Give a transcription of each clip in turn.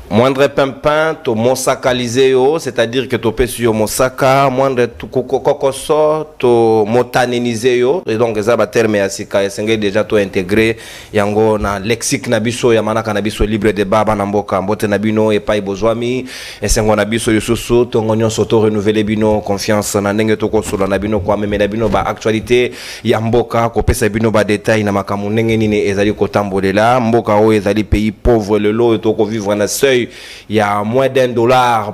Moindre pimpin, to mosakalisé yo, c'est-à-dire que to pe sur mosaka, moindre kokoso, to motanenisé yo, et donc ça va terme asika, et c'est déjà to intégré, yango na lexique nabiso, yamanaka nabiso libre de baba namboka, mbote nabino et pas bozwami, et c'est nabiso yususu, to ngonyon soto renouveler bino, confiance na nenge to kosula nabino kwa meme nabino ba actualité, yamboka, ko pesa bino ba détail na makamu nenge nini ezali kotambolela, mboka o ezali pays pauvre le lot, et to ko vivre na seuil. Il y a moins $1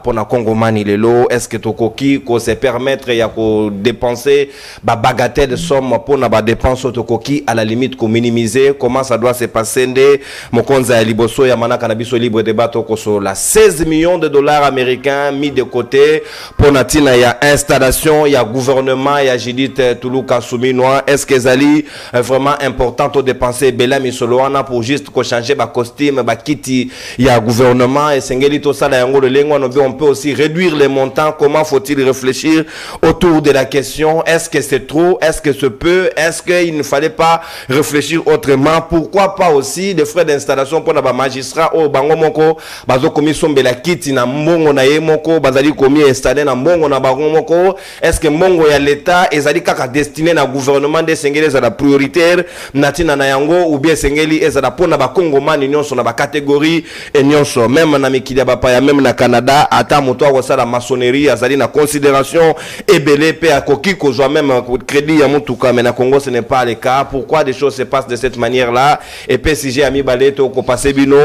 pour la Congomani le lot. Est-ce que Tokoki ko se permettre ya ko dépenser ba bagatelle de somme pour na ba dépense Tokoki à la limite ko minimiser comment ça doit se passer de mokonza ya liboso ya manaka na biso libre débat ko so la 16 millions de dollars américains mis de côté pour natina ya installation ya gouvernement ya Judith Tuluka Souminois. Est-ce que zali vraiment important de dépenser bela misoloana pour juste ko changer ba costume ba kiti ya gouvernement et sengeli to sala yango le lengo on peut aussi réduire les montants. Comment faut-il réfléchir autour de la question? Est-ce que c'est trop? Est-ce que c'est peu? Est-ce qu'il ne fallait pas réfléchir autrement? Pourquoi pas aussi des frais d'installation pour les magistrats au bango moko bazo komi sombela kiti na mbongo na ye moko bazali komi installé na mbongo na bango moko? Est-ce que mbongo ya l'état ezali kaka destiné na gouvernement de sengeli za la prioritaire natina na yango ou bien sengeli ezala pona ba kongomani nyonso na ba catégorie et nyonso même na mikili ya bapaya même na Canada ata moto wa la maçonnerie azali na considération ebele pe akoki kozwa même crédit ya mutuka, mais na Congo ce n'est pas le cas. Pourquoi des choses se passent de cette manière là? Et puis si j'ai ami baleto ko passer bino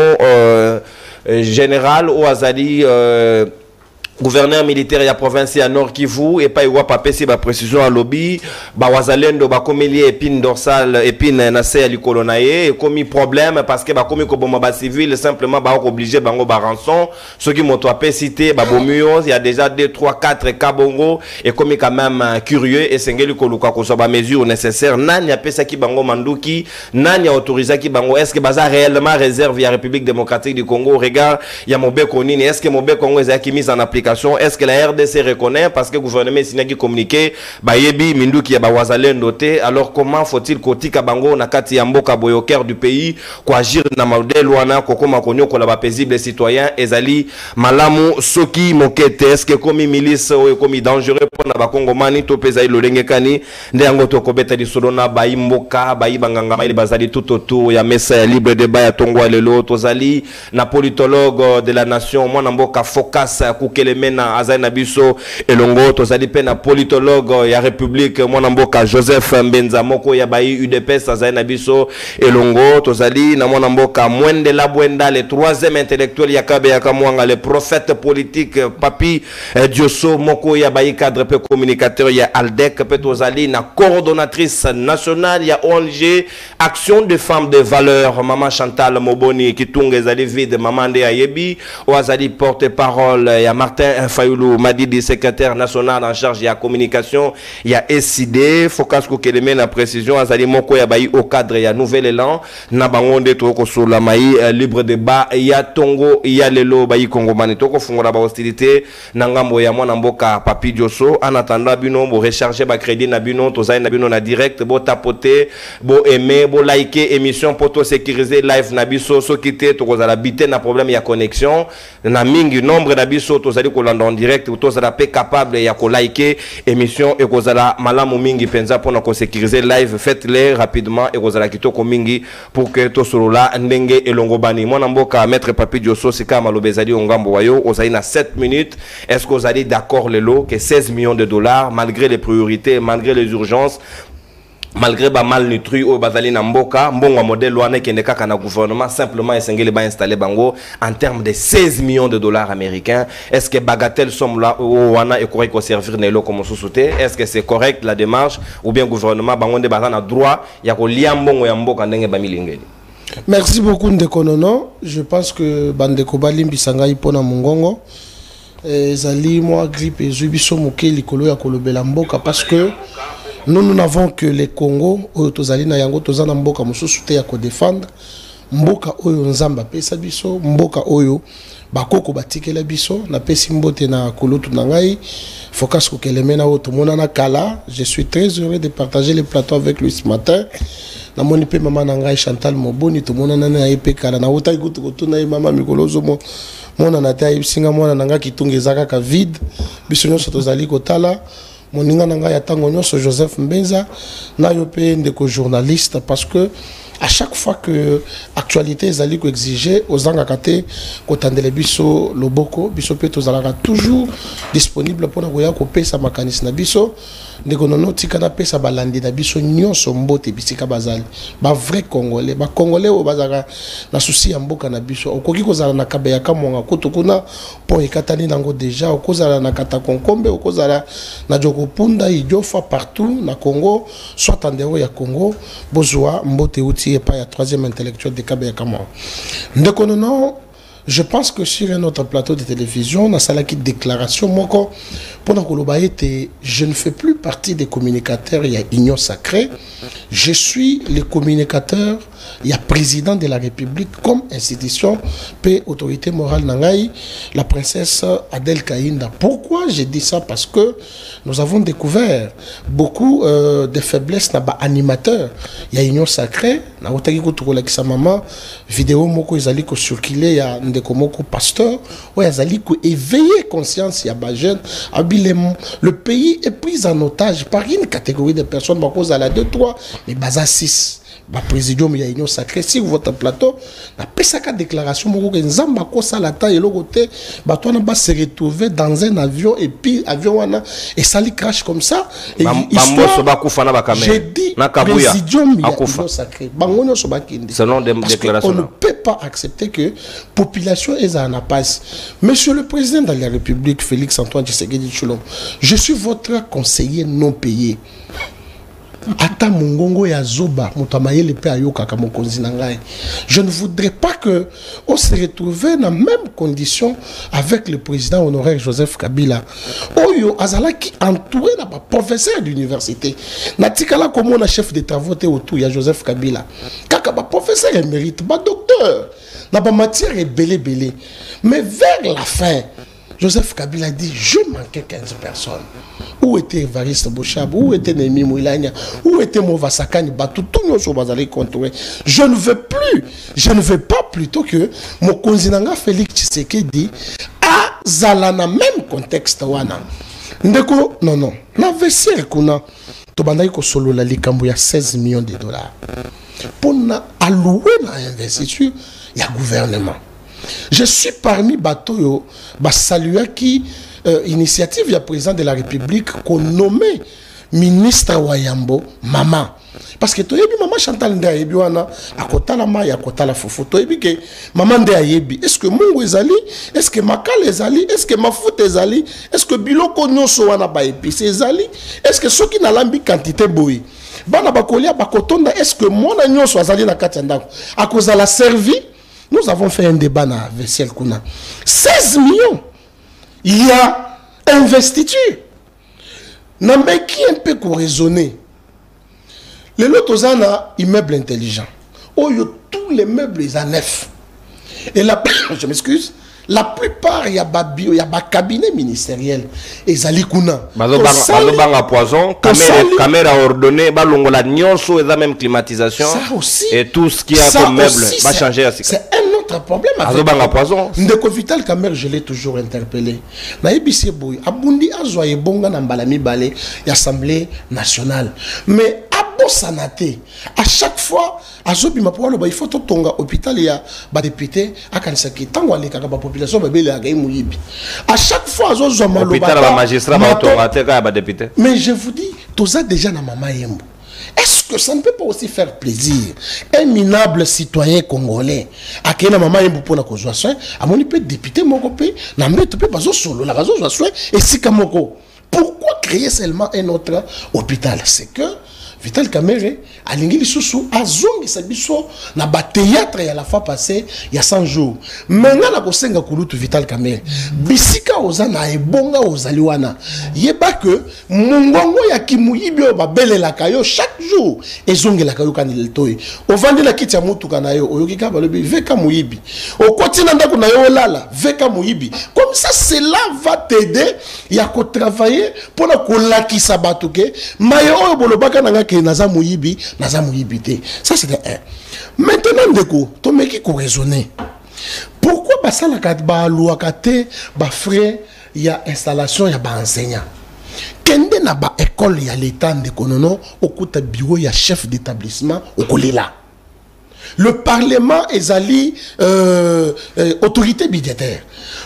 général ou azali gouverneur militaire ya province ya Nord Kivu et pas iwa papesi ba précision à lobby ba wazalendo ba komeli épine dorsale épine na se ya likolo na ye et komi problème parce que ba komi ko bomba ba civil simplement ba obligé bango ba rançon ceux qui moto apesité ba bomio il y a déjà 2 3 4 cas bongo et komi quand même curieux et sengeli ko luka ko so ba mesure nécessaire nani apesa ki bango manduki nani a autorisé ki bango est-ce que baza réellement réserve ya République démocratique du Congo au regard ya Mobeko nini est-ce que Mobeko Congo est mise en application? Est-ce que la RDC reconnaît parce que le gouvernement s'il qui communiqué bayebi minduki ya bawazalendo te? Alors comment faut-il kotika bango na kati ya mboka boyoker du pays ko agir na modèle wana kokoma konyoko la ba paisible citoyen ezali malamu soki mokete? Est-ce que comme milice ou comme dangereux pour na ba kongomani to pesa ilolenge kani nde yango to kobeta di solona bayi mboka bayi banganga bayi bazali tout autour ya mesa ya libre débat ya tongwa lelo tozali na politologue de la nation mwana mboka focus kukele mena azali na biso elongo tozali pe na politologue ya République mwana mboka Joseph Mbenza moko ya bayi UDPS azali na biso elongo tozali na mwana mboka Mwende Labwenda le 3e intellectuel ya Kabe ya Kamwanga le prophète politique Papi Dioso moko ya bayi cadre pe communicateur ya Aldec pe tozali na coordonnatrice nationale ya ONG Action de Femmes de Valeur Maman Chantal Moboni Kitunga ezali vide maman de Ayebi ou azali porte-parole ya Martin Fayoulou Madidi secrétaire national en charge de la communication, il y a SID Focus Kokeleme la précision azali moko ya bayi au cadre ya nouvel élan na bangonde toko sur la maï libre débat ya Tongo ya lelo bayi Congomani toko fungola ba hostilité na ngambo ya mwana mboka Papi Dioso en attendant bino bo recharger ba crédit na bino tozali na bino na direct bo tapoter bo aimer bo liker émission poto sécuriser live na biso so kité toko za la bité na problème ya connexion na mingi nombre na biso tozali ko landa en direct tozala pe capable ya ko liker émission et kozala malamu mingi penza pour na ko sécuriser live faites-les rapidement et kozala kitoko mingi pour que to solola ndenge elongo bani mwana mboka maître Papi Dioso sika malobezali ongambo wayo ozali na 7 minutes. Est-ce que vous allez d'accord le lot que 16 millions de dollars malgré les priorités malgré les urgences malgré ba malnutri au bazali na mboka mbongo modèle wana kende kaka na gouvernement simplement esengeli ba installer bango en termes de 16 millions de dollars américains? Est-ce que bagatelle somme là wana est correct ko servir nelo comme sous-souté? Est-ce que c'est correct la démarche ou bien gouvernement bango de bazana droit ya ko lia mbongo ya mboka ndenge ba milingeli? Merci beaucoup Ndekonono. Je pense que bandeko balimbisa ngai pona mongongo ezali moi grippe ezubiso moke likolo ya kolobela mboka parce que nous n'avons que les Congo au tozali na yango tozana mboka mususu te ya ko défendre mboka oyo nzamba pesa biso mboka oyo bakoko batikela biso na pesi mbote na kulutu na ngai Focas Kokelemena oto monana kala. Je suis très heureux de partager le plateau avec lui ce matin. Na moni pe mama na ngai Chantal Moboni to monana na epe kala na utai kutu kutuna mama mikolozo mo mona na tai singa mona na ngai kitungezaka ka vide biso nyonso tozali kotala moninga na ngai atango nyonso Joseph Mbenza na yo pe ndeko journaliste parce que à chaque fois que actualité ezali ko exiger ozanga kate kotandele biso loboko biso pe tozalaka toujours disponible pour na koya ko pesa makanisi na biso ndeko nono tika na pesa balandi na biso nyonso mbote bisika bazali ba vrai congolais o bazaka na souci ya mboka na biso okoki kozala na kabeya kamonga kutu kuna po ekatani nango déjà okozala na kata konkombe okozala na jokopunda idiofa partout na Congo soit en dehors ya Congo bozwa mbote uti et pas ya troisième intellectuel de kabeya kamonga ndeko nono. Je pense que sur un autre plateau de télévision, on a ça qui déclaration. Moi, pendant que je ne fais plus partie des communicateurs, il y a Union Sacrée. Je suis le communicateur, il y a président de la République comme institution, paix, autorité morale Nangaï, la princesse Adèle Kaïnda. Pourquoi j'ai dit ça? Parce que nous avons découvert beaucoup de faiblesses dans animateurs. Il y a Union Sacrée, na otaki ko tukola kisa mama vidéo moko ezali ko circuler ya ndeko moko pasteur ou ezali ko éveiller conscience ya ba jeune abilem le pays est pris en otage par une catégorie de personnes ba cause à la 2 3 mais baza 6 ba présidium ya Union Sacrée sur votre plateau na pesaka déclaration moko ke nzamba ko sala ta elo côté ba toi ba se retrouver dans un avion et puis avion wana et sali crash comme ça et histoire ba kufa na ba caméra j'ai dit présidium ya Union Sacrée bangono so ba kindi selon des déclarations on ne peut pas accepter que population est en passe. Monsieur le président de la République Félix Antoine Tshisekedi Tshilombo, je suis votre conseiller non payé. Ata mungongo ya zoba mutamayele pe ayoka kama konzi na ngai. Je ne voudrais pas que on se retrouve dans la même condition avec le président honoraire Joseph Kabila. Oyo azalaki entouré na ba professeur d'université. Natikala comme on a chef de travaux autour ya Joseph Kabila. Kaka ba professeur émérite, ba docteur. Na ba matière est belé. Mais vers la fin Joseph Kabila dit, je manquais 15 personnes. Où était Evariste Bochab? Où était Némi Mouilania? Où était Mova Sakani Batou? Tout le monde va aller contrôler. Je ne veux plus. Je ne veux pas plutôt que mon konzinanga Félix Tshisekedi dit, à Zalana, même contexte wana. Ndeko, non. Na vessière kuna, tobandai ko solo la likambo ya 16 millions de dollars. Pour na allouer na investiture, il y a gouvernement. Je suis parmi Batoyo, saluer qui initiative il y a président de la République qu'on nommé ministre Wayambo Maman. Parce que toi maman Chantal Nde ayebi wana akotala ma akotala fofo toi que maman Nde ayebi est-ce que mungu ezali est-ce que makala ezali est-ce que mafuta ezali est-ce que biloko nyonso wana ba épice ezali est-ce que soki na lambi quantité boyi bana bakolia bakotonda est-ce que mona nyonso azali na kati ndako akozala servi. Nous avons fait un débat dans Vessel Kuna. 16 millions. Il y a investiture. Non, mais qui un peu pour raisonner? Les lotos ont un immeuble intelligent. Oh, tous les meubles, ils sont neufs. Et là, je m'excuse. La plupart, il y a un cabinet ministériel. Et Zali Kuna. Bazobanga poison, caméra ordonnée, balongola nyonso, et même climatisation. Ça aussi. Et tout ce qui a comme meuble va changer à c'est un autre problème. Bazobanga poison. Ndeko Vital Kamer, je l'ai toujours interpellé. Na ebisi boy, abundi azwa ebonga na mbalami balé, l'Assemblée nationale. Mais sanate à chaque fois azobi mapolo ba il faut tonga hôpital ya ba député akanisa ki tango aleka ba population ba bele aga muyibi à chaque fois azozo maloba hôpital ba magistrat ba tonga te ka ba député. Mais je vous dis toza déjà na mama yembo. Est-ce que ça ne peut pas aussi faire plaisir un minable citoyen congolais à qui la maman yembo pona kozwa soin à mon peut député moko pe na mbeto pe bazo solo la bazo soin et si kamoko pourquoi créer seulement un autre hôpital? C'est que Vital Kamerhe alingi lisusu azongisa biso na ba théâtre ya la fois passée ya 100 jours. Maintenant na kosenga kulutu Vital Kamerhe bisika oza na ebonga ozali wana yeba que mongongo ya kimuyibi o babelela kayo chaque jour ezongela kayo kanile toy ovandi la kiti ya mutuka na yo oyoki ka balobi veka muyibi okotina ndako na yo lala veka muyibi comme ça cela va t'aider ya ko travailler pour na kolakisa batuke mayo oyo bolobaka nanga ke naza muyibi te. Ça c'est un. Maintenant ndeko to meki ko raisonner pourquoi basala ka ba luaka te ba frais ya installation ya ba enseignant kende na ba école ya l'état ndeko nono okuta bureau ya chef d'établissement okolela. Le Parlement ezali autorité budgétaire.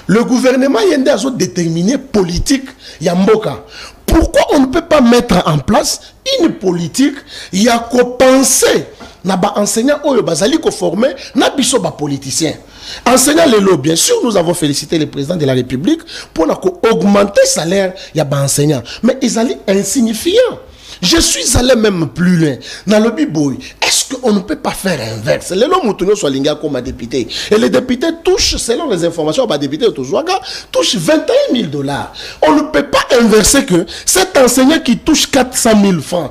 Le gouvernement yende azo déterminer politique ya mboka. Pourquoi on ne peut pas mettre en place une politique ya ko penser na ba enseignant oyo bazali ko former na biso ba politicien. Enseignant lelo, bien sûr, nous avons félicité le président de la République pour augmenter le salaire ya ba enseignant, mais ils allaient insignifiant. Je suis allé même plus loin. Dans le biboy, est-ce qu'on ne peut pas faire inverse? Les lois moutonio soit linga comme député. Et les députés touchent, selon les informations, les députés touchent 21 000 $. On ne peut pas inverser que cet enseignant qui touche 400 000 francs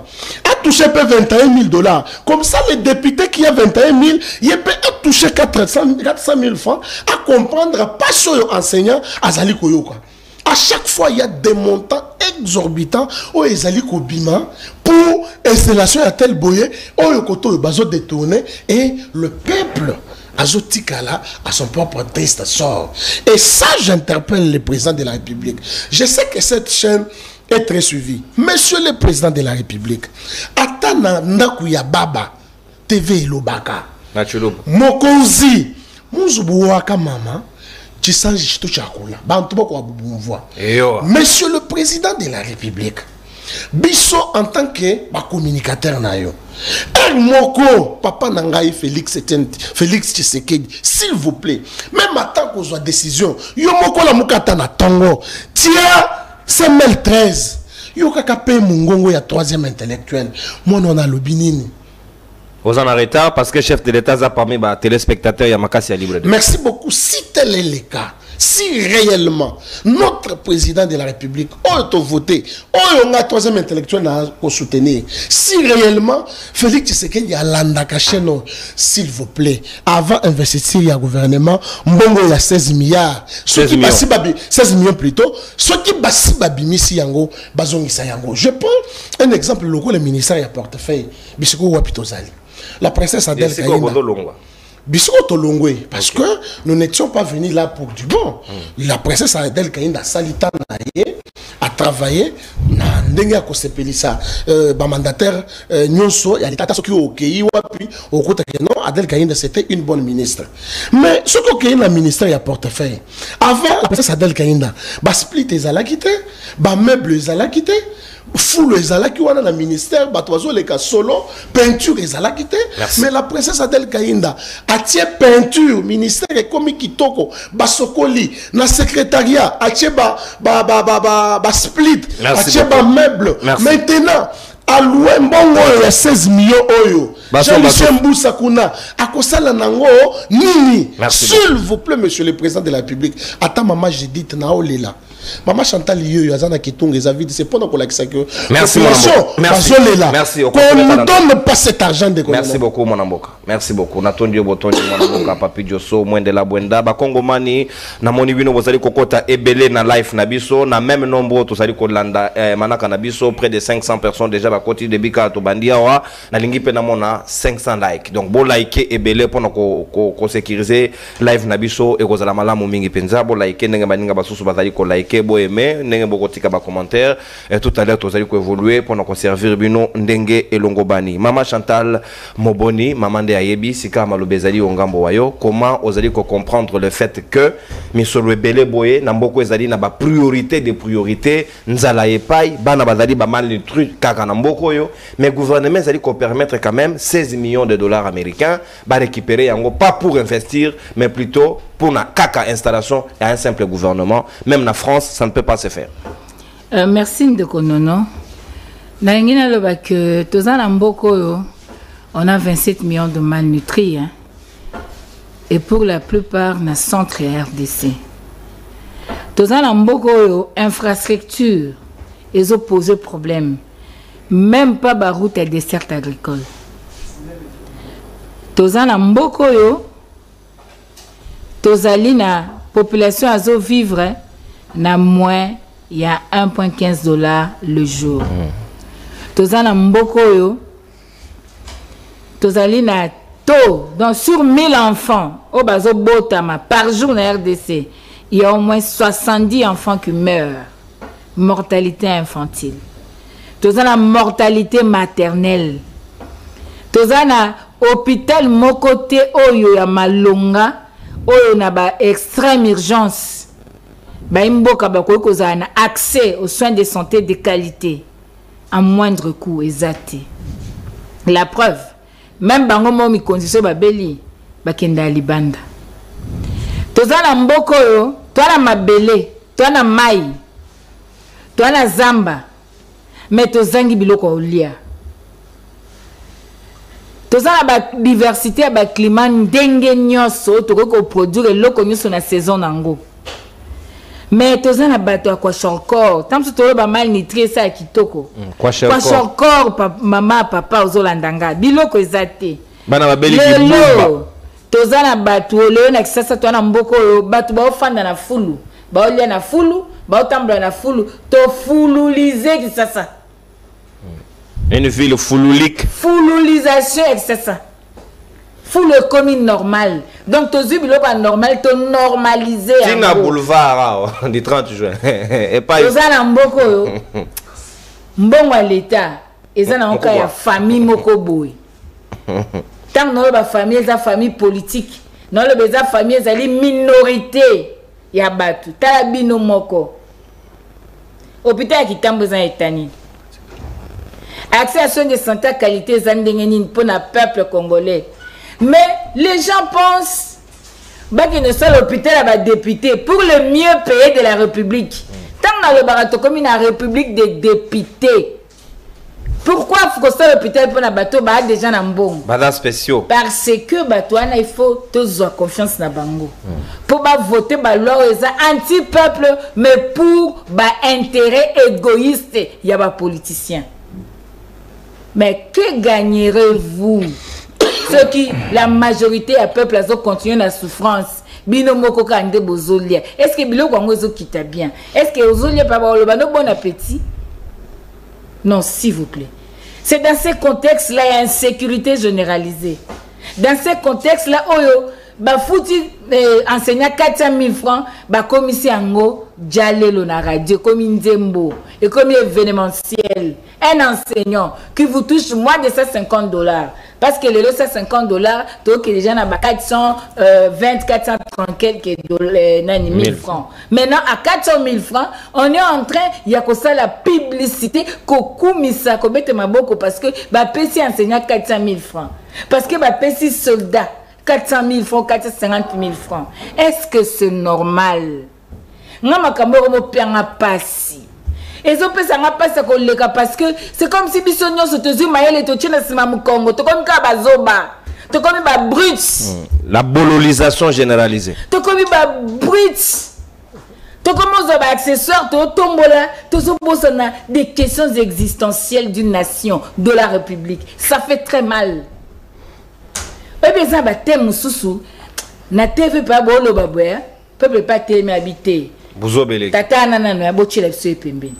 a touché 21 000 $. Comme ça, les députés qui ont 21 000, il peut toucher 400 000 francs à comprendre pas sur enseignant à Zali Koyoka. À chaque fois, il y a des montants exorbitants au Ezali Kobima pour installation à tel boyer, au Yokoto Bazo détourné et le peuple Azotikala à son propre triste sort. Et ça, j'interpelle le président de la République. Je sais que cette chaîne est très suivie. Monsieur le président de la République, Atana Nakuya Baba, TV Lobaka, Mokonzi, Mouzoubouaka Mama, Monsieur le président de la République, Bisso en tant que communicateur nayo, Moko, papa Nangaï Félix Tshisekedi, s'il vous plaît, même à tant qu'on soit décision, Yomoko la Mukata na Tongo, tiens, c'est 13, Yokakape Mungongo ya troisième intellectuel, moi on a le binini. Vous en arrêtez parce que le chef de l'État a parmi les téléspectateurs Yamakasi à libre. Merci beaucoup. Si tel est le cas, si réellement notre président de la République a voté, on a un troisième intellectuel à soutenir, si réellement Félix Tshisekedi a l'andakacheno, s'il vous plaît, avant d'investir le gouvernement, Mbongo il y a 16 milliards. 16 millions plutôt. Ce qui basi babimisi yango, bazongisa yango. Je prends un exemple local, le ministère y a portefeuille, Bisiko Wapitozali. La princesse Adèle Kaïna. Bisoko Tolongwe, parce que nous n'étions pas venus là pour du bon. La princesse Adèle Kaïna Salita a travaillé na ndenga ko sepelisa ba mandataire nyonso ya l'état soki okeyi wapi okota que non Adèle Kaïna c'était une bonne ministre. Mais ce que Kaïna ministère ya portefeuille avant la princesse Adèle Kaïna ba split ezala quitté, ba meuble ezala quitté, foule ezalaki wana na ministère batwazo leka solo peinture ezalaki te, mais la princesse Adèle Kaïnda atie peinture ministère ekomi kitoko basokoli na secrétariat atie ba split atie ba meuble. Maintenant à mbongo ya 16 millions oyo Jean-Michel Mboussa kuna akosala nango nini? S'il vous plaît monsieur le président de la République, ata maman j'ai dit na olela Maman Chantal Liyo, Yazana Kitung, c'est pas donc la que. Merci. Merci. Merci. Qu'on ne donne pas cet argent de. Merci beaucoup, mon amboka. Merci beaucoup. Natondio Botondio, mon amboka, Papi Diosso, Moins de la Buenda, Bakongomani, Namoni Vino, Bozali Kokota, Ebele, na life Nabiso, na même nombre, Tosali Kolanda, Manaka Nabiso, près de 500 personnes déjà, Bakoti de Bika, Tobandiawa, Nalingi Penamona, 500 likes. Donc, bon like Ebele pour nous sécuriser live Nabiso et Rosalamala Momingi Penza, bon like, Nengabaninga Basusu Bazali ko like. Beau aimé, n'engé beaucoup de commentaires. Et tout à l'heure, vous allez évoluer pour nous conserver bino ndenge et longobani. Maman Chantal Moboni, maman de Ayebi, Sika Malobezali Ongambo Wayo. Comment vous allez comprendre le fait que Misolo Bele Boye, Namboko Ezali n'a pas priorité des priorités, Nzala Epai, Bana Bazali Bamal les trucs, Kaka Namboko yo. Mais le gouvernement Ezali qu'on permettre quand même 16 millions de dollars américains, bah récupérer en gros pas pour investir, mais plutôt pour une caca installation et un simple gouvernement. Même en France, ça ne peut pas se faire. Merci Ndekonono. Naingina loba que tozana mboko on a 27 millions de malnutris hein? Et pour la plupart na centre RDC. Tozana mboko infrastructure ils ont posé problème. Même pas ba route et dessert agricole. Tozana mboko tozali na population azo vivre na moins il y a 1,15 $ le jour. Tozana mboko tozali na taux donc sur 1000 enfants au bazo botama par jour na RDC, il y a au moins 70 enfants qui meurent. Mortalité infantile. Tozana mortalité maternelle. Tozana hôpital mokote oyo ya malonga oyo na ba extrême urgence. Ba imboka ba ko kozana accès aux soins de santé de qualité à moindre coût exact. La preuve, même bango mo mi condition ba beli ba kenda libanda. Tozana mboko yo, twana mabele, twana mai, twana zamba. Mais tozangi biloko olia. Tozana ba diversité ba climat ndenge nyoso toko produire loko nyoso na saison nango. Mais tozana bato kwa shorkor, tamso tolo ba malnutri sa kitoko. Kwa shorkor mama papa ozolandanga biloko ezate. Bana babeli kimba. Tozana bato oleo na kisasa twana mboko bato ba ofanda na fulu. Ba olia na fulu, ba otambla na fulu, to fululiser kisasa. Une ville fouloulique. Fouloulisation, c'est ça. Foule commune normale. Donc, tu as normal, tu normaliser. Tu as boulevard du 30 juin. Et pas. Tu as un mboko. Mbongo à l'État. Et ça, on a une famille mokoboui. Tant que la famille, c'est une famille politique. Non, la famille, c'est une minorité. Il y a battu. Tu as la bino moko. Hôpital qui t'a besoin d'étani. Accès à soins de santé à qualité pour le peuple congolais. Mais les gens pensent qu'il ne soit l'hôpital à député pour le mieux payer de la République. Tant dans le barato comme une République des députés. Pourquoi il faut que ce l'hôpital pour un bateau des gens en bon? Spéciaux. Parce que il faut tous avoir confiance dans bango. Pour voter la loi anti-peuple, mais pour intérêt égoïste, il y a des politiciens. Mais que gagnerez-vous? Ceux qui, la majorité du peuple, a continué la souffrance. Est-ce que Biloko Angozo quitte bien? Est-ce que Ozolia Papa bon appétit? Non, s'il vous plaît. C'est dans ces contextes-là, il y a une insécurité généralisée. Dans ces contextes-là, fouti enseignant 400 000 francs, commissaire Ango, Djalelo na radio, comme Nzembo, et comme événementiel. Un enseignant qui vous touche moins de 150 $. Parce que les 150 $, donc les gens ont 420, 430 quelques $, francs. Maintenant, à 400 000 francs, on est en train, il y a que ça la publicité, kokumisa, kobete maboko, parce que PC enseignant 400 000 francs. Parce que PC soldat, 400 000 francs, 450 000 francs. Est-ce que c'est normal? Moi, et ça peut parce que c'est comme si bisogno se te zumaye les tochina simamu Congo to comme kabazoba to comme ba brut la bololisation généralisée to comme ba brut to comme aux accessoires to tombola to na des questions existentielles d'une nation de la République. Ça fait très mal. Et bien ça ba thème susu na TV pas bolo babwe peuple pas thème habité buzobele tata nana ya bochila biso epembeni.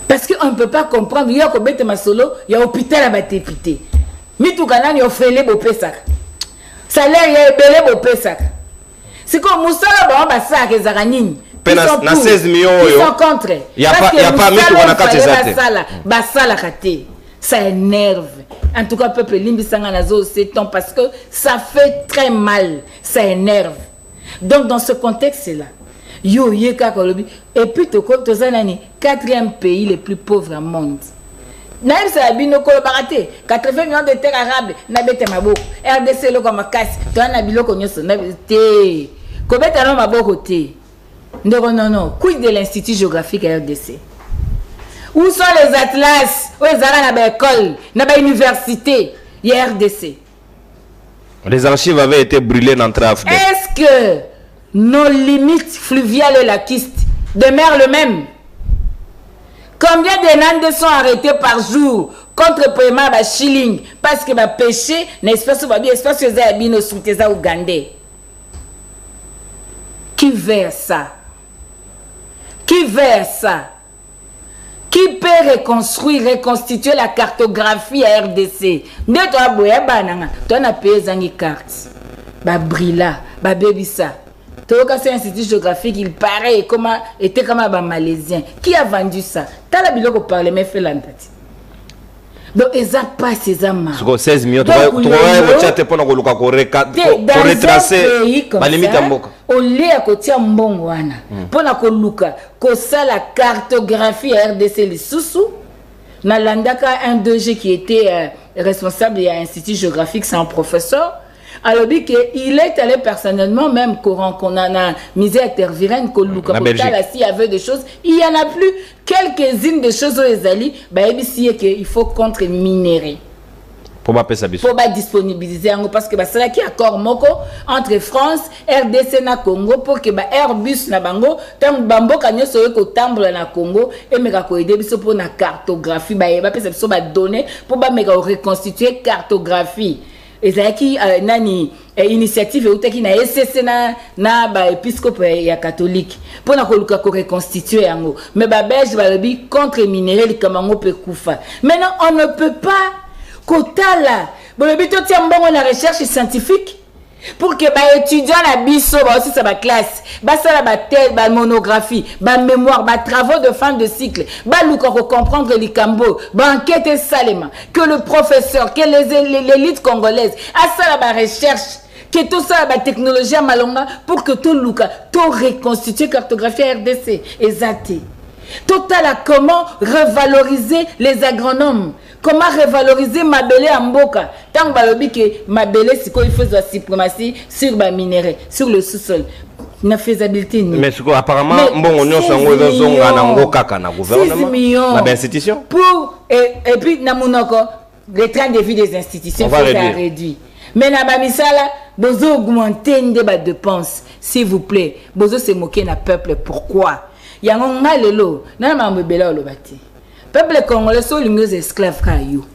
Parce qu'on ne peut pas comprendre. Il y a un solo, il y a un hôpital à ma député. Mais tout le monde a offert les beaux pesak. Salaire, il y a belé beaux pesak. C'est comme Moussa, on va ça, les Aranines. Ils sont 16 millions. Ils sont contre. Il n'y a pas mis tout le monde. Ça énerve. En tout cas, le peuple limbi sanganazo, c'est ton parce que ça fait très mal. Ça énerve. Donc, dans ce contexte-là, yo yeka kolobi et puis to ko to zanani 4e pays le plus pauvre au monde. Naïm sa bino ko baraté 80 millions de terres arables na bete maboko RDC lo ko makasi to na biloko nyoso na te ko beta no maboko te ndeko non quid de l'institut géographique RDC Où sont les atlas? Où ils ont une école, une université, il y a RDC. Les archives avaient été brûlées dans Trafde. Est-ce que nos limites fluviales et laquistes demeurent le même? Combien de Nandes sont arrêtés par jour contre paiement de shilling parce que péché n'espèce que les habits soutien ougandais? Qui verse ça? Qui verse ça? Qui peut reconstituer la cartographie à RDC? Ne toi boya bananga, toi na payé zangi carte. Ba brilla, ba bebisa. Toi quand c'est un institut géographique, il paraît comment était comme un malaisien. Qui a vendu ça? T'as la biloko parler mais fait l'antati. Donc ils ont pas ces amants. 16 millions. Tu vas te prendre au Luka pour retracer la limite à Mboka. Au lieu à côté Mbongwana, pour na Luka, que ça la cartographie RDC les sous-sous. Nalandaka un 2G qui était responsable de l'Institut géographique, c'est un professeur. Alors il est allé personnellement, même courant qu'on a misé à Tervirène, que Luka s'il y avait des choses, il y en a plus quelques-unes des choses aux Ezali, il faut contre-minérer. Pour pas disponibiliser parce que c'est là qui accord moko entre France, RDC na Congo pour que Airbus na bango tant bambo kanyo soye ko tambre na Congo et meka ko aider biso pour na cartographie pesa biso ba donner pour ba meka reconstituer cartographie. Et ça qui nani initiative utaki na SSC na ba épiscope ya catholique pour na ko luka ko reconstituer yango mais ba belge ba lobi contre minérer li kamango pe kufa. Maintenant on ne peut pas Kotala, bon le but de la recherche scientifique pour que les étudiants la biso aussi ça va classe, ça la thèse, monographie, mémoire, travaux de fin de cycle, comprendre les cambo, enquête salement que le professeur, que l'élite congolaise a ça la recherche. Que tout ça la technologie à malonga pour que tout luka tout reconstituer cartographie RDC exact. Total comment revaloriser les agronomes. Comment revaloriser Mabélé à Mboka? Tant que Mabélé, c'est qu'il faut la suprématie sur le minerai, sur le sous-sol. La faisabilité. Mais apparemment, bon, on a un gouvernement, une institution. Et puis, le train de vie des institutions, il faut réduire. Mais Nabamisala, vous augmentez une débat de dépenses, s'il vous plaît. Vous se moquer d'un peuple. Pourquoi? Il y a un malelo, n'a pas Mabélé au bâti. Peuple congolais sont les esclaves caillou.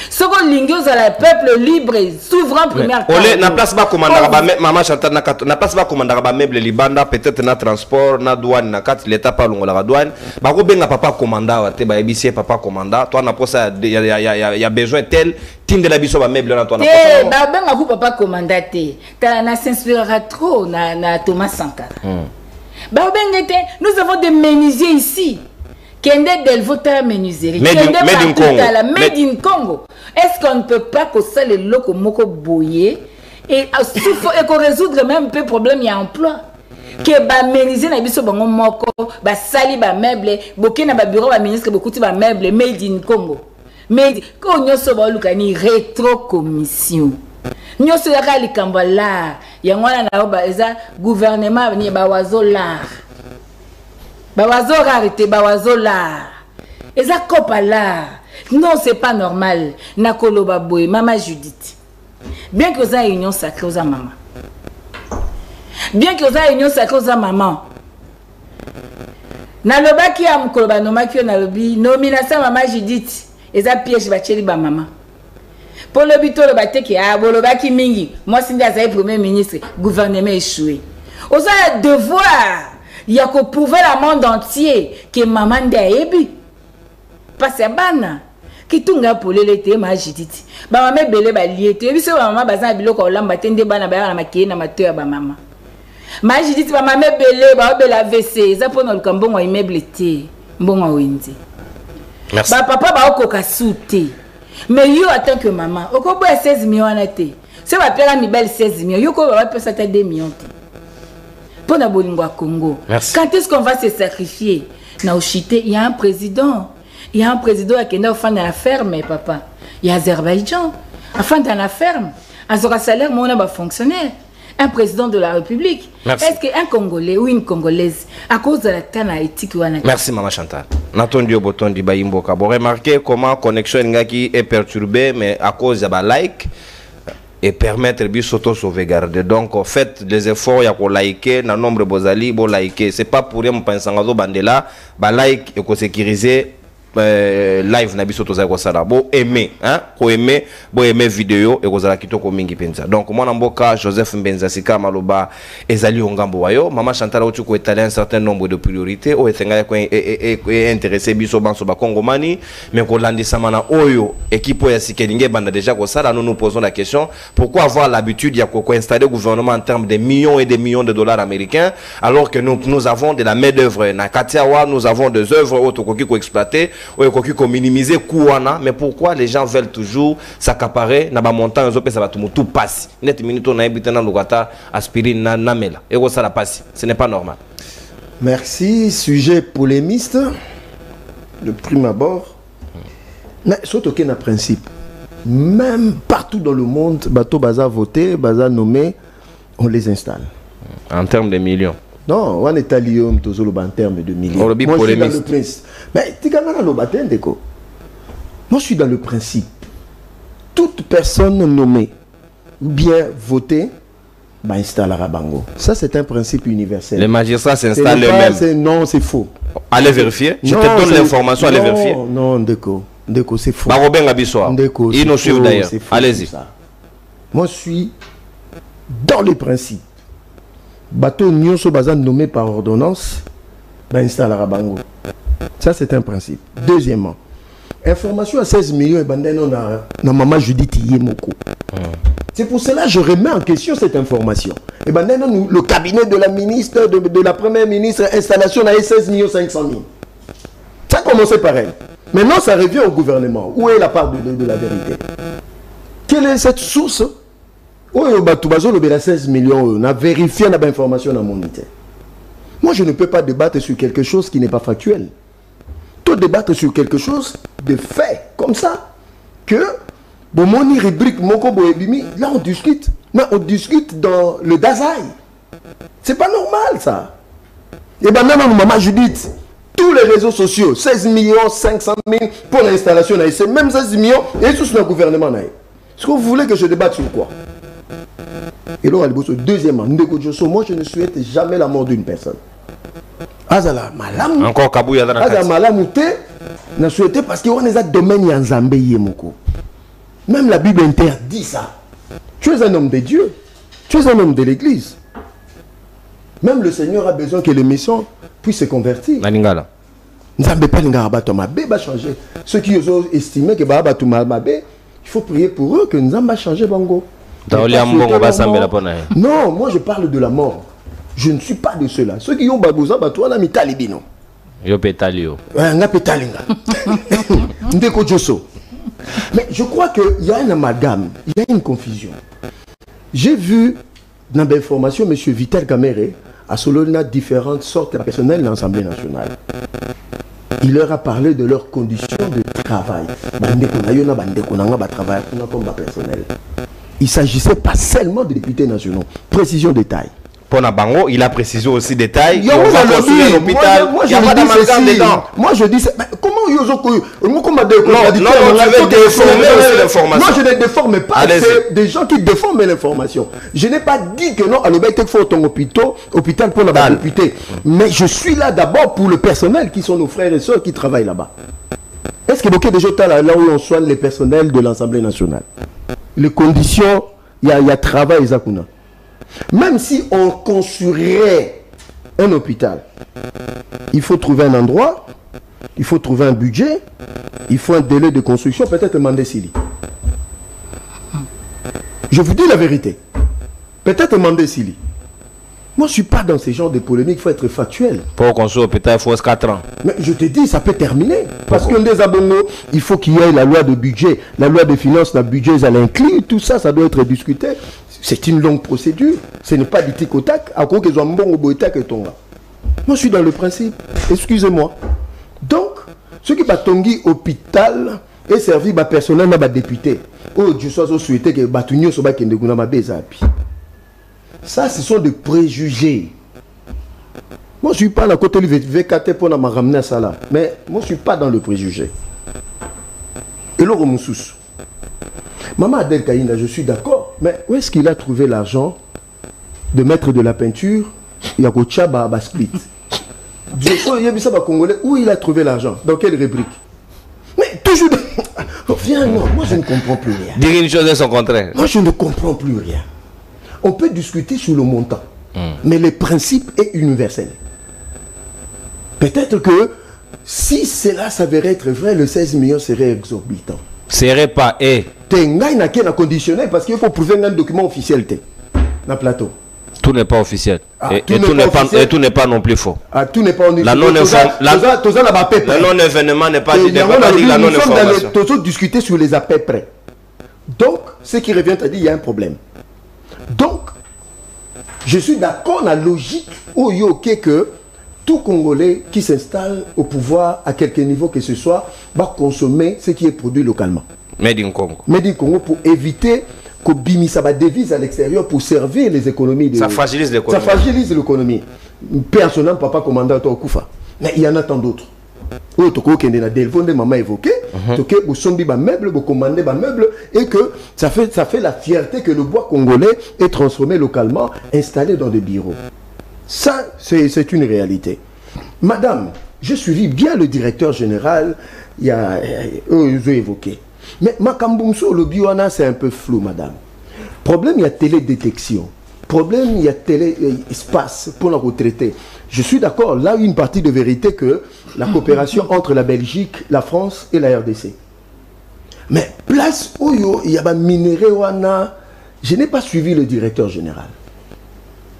Ce qu'on l'ingose à la peuple libre, souverain première. On n'a place pas commandant maman Chantal n'a place pas commandant meuble libanda peut-être na transport na douane na carte l'état pas longo la douane. Ba ko benga papa commandant te ba ebisi papa commandant toi na posa il y a besoin tel team de la biso ba meuble na toi na posa. Ba benga ku papa commandant te. Ta na s'inspirera trop na Thomas Sankara. Ba benga te nous avons des menuisiers ici. Kende Delvota menuiserie. Made in Congo. Est-ce qu'on ne peut pas que ça les locaux moko boyer et qu'on résoudre même peu problème il y a emploi. Que ba menuisier na biso bango moko ba sali ba meuble boké na ba bureau ba ministre beaucoup ti ba meuble made in Congo. Mais ko nyoso ba lukani rétro commission. Nyoso ya ka likamba la ya ngwana na ba eza gouvernement ni ba wazo la. Bawazo rarité, bawazo là. Et ça copa là. Non, c'est pas normal. Nakolo baboy, maman Judith. Bien que vous ayez une union sacrée aux maman. Bien que vous ayez une union sacrée aux maman. Naloba qui a mkoloba noma qui nalobi nomination maman Judith. Et ça piège bacheli ba maman. Pour le but le baté qui a boloba qui mingi. Moi c'est le premier ministre, gouvernement échoué. Vous avez un devoir. Il y a qu'au prouver le monde entier que maman d'Aébi. Parce que bana qui tunga pour l'été ma Judith. Ba maman belé ba liété. Et puis c'est maman bazan biloko lamba tende bana ba na makié na mateur ba maman. Ma Judith ba maman belé ba bela WC. Ça pour notre cambon wa immeuble té. Mbongo windi. Merci. Ba papa ba okoka souté. Mais yo en tant que maman, okobo 16 millions na té. C'est ba père mi belle 16 millions. Yo ko ba pesa ta 2 millions. Pour la Bolingo Congo. Merci. Quand est-ce qu'on va se sacrifier? Il y a un président. Il y a un président qui est enfant dans la ferme, papa. Il y a Azerbaïdjan. Enfant dans la ferme. Azora salaire, mon va fonctionnaire. Un président de la République. Merci. Est-ce qu'un Congolais ou une Congolaise, à cause de la tana éthique ou Merci, maman Chantal. Natondi Obotondi Bayimboka. Vous remarquez comment connexion est perturbée, mais à cause de la like et permettre de s'auto-sauvegarder. Donc, faites des efforts, il y a liker, dans nombre de bozali, bon liker. C'est pas pour rien, je pense que bandela, like et sécuriser live na biso toza ko sala bo aimer hein ko aimer bo aimer vidéo et kozala kitoko mingi penza. Donc moi na mboka Joseph Mbenza Sika maloba ezali ongambo wayo mama Chantal otu ko étaler un certain nombre de priorités o etenga ko intéressé biso banso ba Kongomani mais ko landisa mana oyo équipe ya Sikelinge banda déjà ko sala. Nous nous posons la question pourquoi avoir l'habitude ya ko installer gouvernement en termes de millions et des millions de dollars américains alors que nous avons de la main d'œuvre na Katiawa, nous avons des œuvres auto ko exploiter ou minimiser Kouana, mais pourquoi les gens veulent toujours s'accaparer na ba montant ça va tout passe net minute on a habité dans lugata aspirine na mela et ça la passe, ce n'est pas normal. Merci. Sujet polémiste de prime abord, mais surtout qu'il y a un principe, même partout dans le monde bateau baza voté baza nommé, on les installe en termes de millions. Non, on est allé en termes de millions. Moi, je suis dans le principe. Mais moi, je suis dans le principe. Toute personne nommée ou bien votée, bah, installera Bango. Ça, c'est un principe universel. Les magistrats s'installent eux-mêmes. Non, c'est faux. Allez vérifier. Je te donne l'information, allez vérifier. Non, Ndeko, c'est faux. Robin Abissoir. Ils nous suivent d'ailleurs. Allez-y. Moi, je suis dans les principes. Bateau Nyonso Bazan nommé par ordonnance, installera Bango. Ça, c'est un principe. Deuxièmement, information à 16 millions et bandeno na maman Judith Yemoko. C'est pour cela que je remets en question cette information. Et bandeno, le cabinet de la ministre, de la première ministre, installation à 16 500 000. Ça a commencé par elle. Maintenant, ça revient au gouvernement. Où est la part de la vérité? Quelle est cette source? Oh, le 16 millions, on a vérifié l'information dans mon unité. Moi, je ne peux pas débattre sur quelque chose qui n'est pas factuel. Tout débattre sur quelque chose de fait, comme ça, que, bon, mon rubrique, là, on discute. Mais on discute dans le Dazaï. C'est pas normal, ça. Et bien, maintenant, maman Judith, tous les réseaux sociaux, 16 millions, 500 000 pour l'installation, c'est même 16 millions, et tout sur le gouvernement. Est-ce que vous voulez que je débatte sur quoi? Et là, deuxièmement, moi je ne souhaite jamais la mort d'une personne. Azala malam. Encore Kabouya dans la Azala malam n'a souhaité parce qu'il y a des domaines en Zambé Yemoko. Même la Bible interdit ça. Tu es un homme de Dieu. Tu es un homme de l'église. Même le Seigneur a besoin que les méchants puissent se convertir. Nalingala. Nzambe pas Ngarabatomabe va changer. Ceux qui ont estimé que Barabatomamabe, il faut prier pour eux que Nzambe va changer Bango. Non, moi je parle de la mort. Je ne suis pas de ceux-là. Ceux qui ont babouza, toi, on a mis talibino. Yo pétalio. On a pétalinga. Ndeko Josso. Mais je crois qu'il y a un amalgame, il y a une confusion. J'ai vu dans l'information M. Vital Kamere à Solona différentes sortes de personnels de l'Assemblée nationale. Il leur a parlé de leurs conditions de travail. Il ne s'agissait pas seulement de députés nationaux. Précision détail. Pour Nabango, il a précisé aussi détail. Il y a un hôpital. Moi, je dis dedans. Moi, je dis comment moi, je ne déforme pas. C'est des gens qui déforment l'information. Je n'ai pas dit que non, à l'objet, il faut ton hôpital pour la député. Mais je suis là d'abord pour le personnel qui sont nos frères et sœurs qui travaillent là-bas. Est-ce que beaucoup de gens là où on soigne les personnels de l'Assemblée nationale? Les conditions, il y a travail, Zakuna. Même si on construirait un hôpital, il faut trouver un endroit, il faut trouver un budget, il faut un délai de construction, peut-être Mandesili. Je vous dis la vérité. Peut-être Mandesili. Moi, je ne suis pas dans ce genre de polémique, il faut être factuel. Pour construire l'hôpital, il faut 4 ans. Mais je te dis, ça peut terminer. Parce que des abonnés, il faut qu'il y ait la loi de budget, la loi de finances, la budget, ça l'inclut, tout ça, ça doit être discuté. C'est une longue procédure. Ce n'est pas du tic au tac. À quoi qu'ils ont un bon au tac et ton là. Moi, je suis dans le principe. Excusez-moi. Donc, ceux qui batongi hôpital et servi par personnel n'a pas député. Oh, je suis souhaité que Batunio soit qui ne ça, ce sont des préjugés. Moi, je suis pas dans le côté du VKT pour me ramener à ça là. Mais moi, je suis pas dans le préjugé. Et l'autre Moussous. Maman Adel Kaïna, je suis d'accord. Mais où est-ce qu'il a trouvé l'argent de mettre de la peinture? Il y a Kochaba à Split. Où il a trouvé l'argent? Dans quelle rubrique? Mais toujours. Viens, non, moi je ne comprends plus rien. Dire une chose et son contraire. Moi je ne comprends plus rien. On peut discuter sur le montant, mais le principe est universel. Peut-être que si cela s'avérait être vrai, le 16 millions serait exorbitant. Serait pas et. Tenga n'a qu'un conditionnel parce qu'il faut prouver un document officiel dans le plateau. Tout n'est pas officiel. Ah, Et tout n'est pas non plus faux. Ah, tout n'est pas officiel. La non-événement n'est pas dit la non-information. Nous sommes discuter sur les à peu près. Donc, ce qui revient à dire, il y a un problème. Donc, je suis d'accord dans la logique où il y a que tout Congolais qui s'installe au pouvoir à quelque niveau que ce soit va consommer ce qui est produit localement. Made in Congo. Made in Congo pour éviter que Bimisa va devise à l'extérieur pour servir les économies. Ça fragilise l'économie. Ça fragilise l'économie. Personnellement, papa commandant au Koufa. Mais il y en a tant d'autres. Maman évoqué, vous sommes meubles, vous commandez des meubles et que ça fait la fierté que le bois congolais est transformé localement, installé dans des bureaux. Ça, c'est une réalité. Madame, je suivis bien le directeur général, il y a évoqué. Mais Makambumso, le bioana, c'est un peu flou, madame. Problème, il y a télédétection. Problème, il y a télé-espace pour la retraiter. Je suis d'accord, là, une partie de vérité que la coopération entre la Belgique, la France et la RDC. Mais place où il y a un minéré, je n'ai pas suivi le directeur général.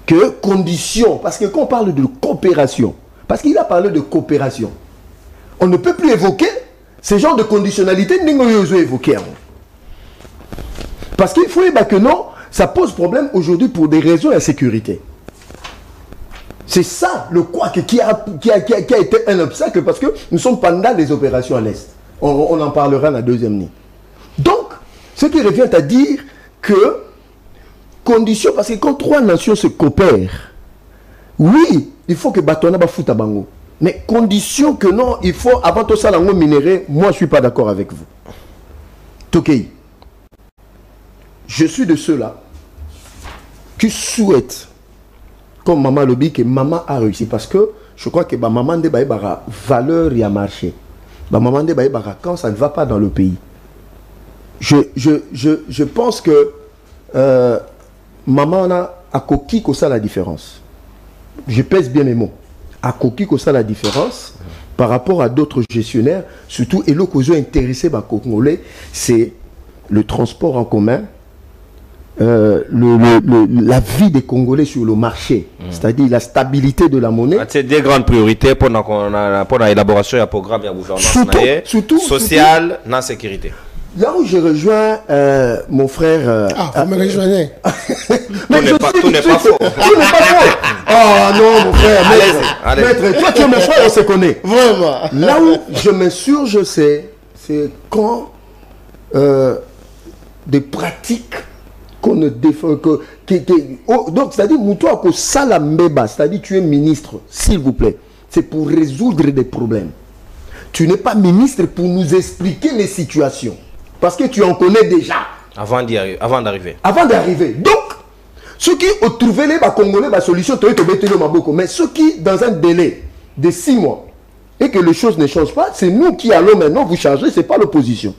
Que conditions, parce que quand on parle de coopération, parce qu'il a parlé de coopération, on ne peut plus évoquer ce genre de conditionnalité évoqué. Parce qu'il faut que non, ça pose problème aujourd'hui pour des raisons de sécurité. C'est ça le quoi qui a été un obstacle parce que nous sommes pendant les opérations à l'Est. On en parlera dans la deuxième ligne. Donc, ce qui revient à dire que condition, parce que quand trois nations se coopèrent, oui, il faut que Batona va foutre à Bango. Mais condition que non, il faut, avant tout ça, l'ango minéré, moi je ne suis pas d'accord avec vous. Tokei. Je suis de ceux-là qui souhaitent, comme maman le dit, que maman a réussi. Parce que je crois que maman de Baïbara, valeur et à marché. Maman de Baïbara, quand ça ne va pas dans le pays. Je pense que maman a coquille que ça la différence. Je pèse bien mes mots. A coquille que ça la différence par rapport à d'autres gestionnaires, surtout et le cause intéressé par Congolais, c'est le transport en commun, la vie des Congolais sur le marché, c'est-à-dire la stabilité de la monnaie. C'est des grandes priorités pour l'élaboration du programme de gouvernance sociale, la sécurité. Là où je rejoins mon frère... vous me rejoignez. Mais tout n'est pas faux. Tout n'est pas faux. Oh non, mon frère. Maître, toi tu es mon frère, on se connaît. Vraiment. Là où je m'insurge, c'est quand des pratiques qu'on ne défend... donc, c'est-à-dire, toi, que Salambeba, c'est-à-dire tu es ministre, s'il vous plaît, c'est pour résoudre des problèmes. Tu n'es pas ministre pour nous expliquer les situations. Parce que tu en connais déjà. Avant d'arriver. Avant d'arriver. Donc, ceux qui ont trouvé les Congolais la solution, mais ceux qui, dans un délai de 6 mois, et que les choses ne changent pas, c'est nous qui allons maintenant vous charger, ce n'est pas l'opposition.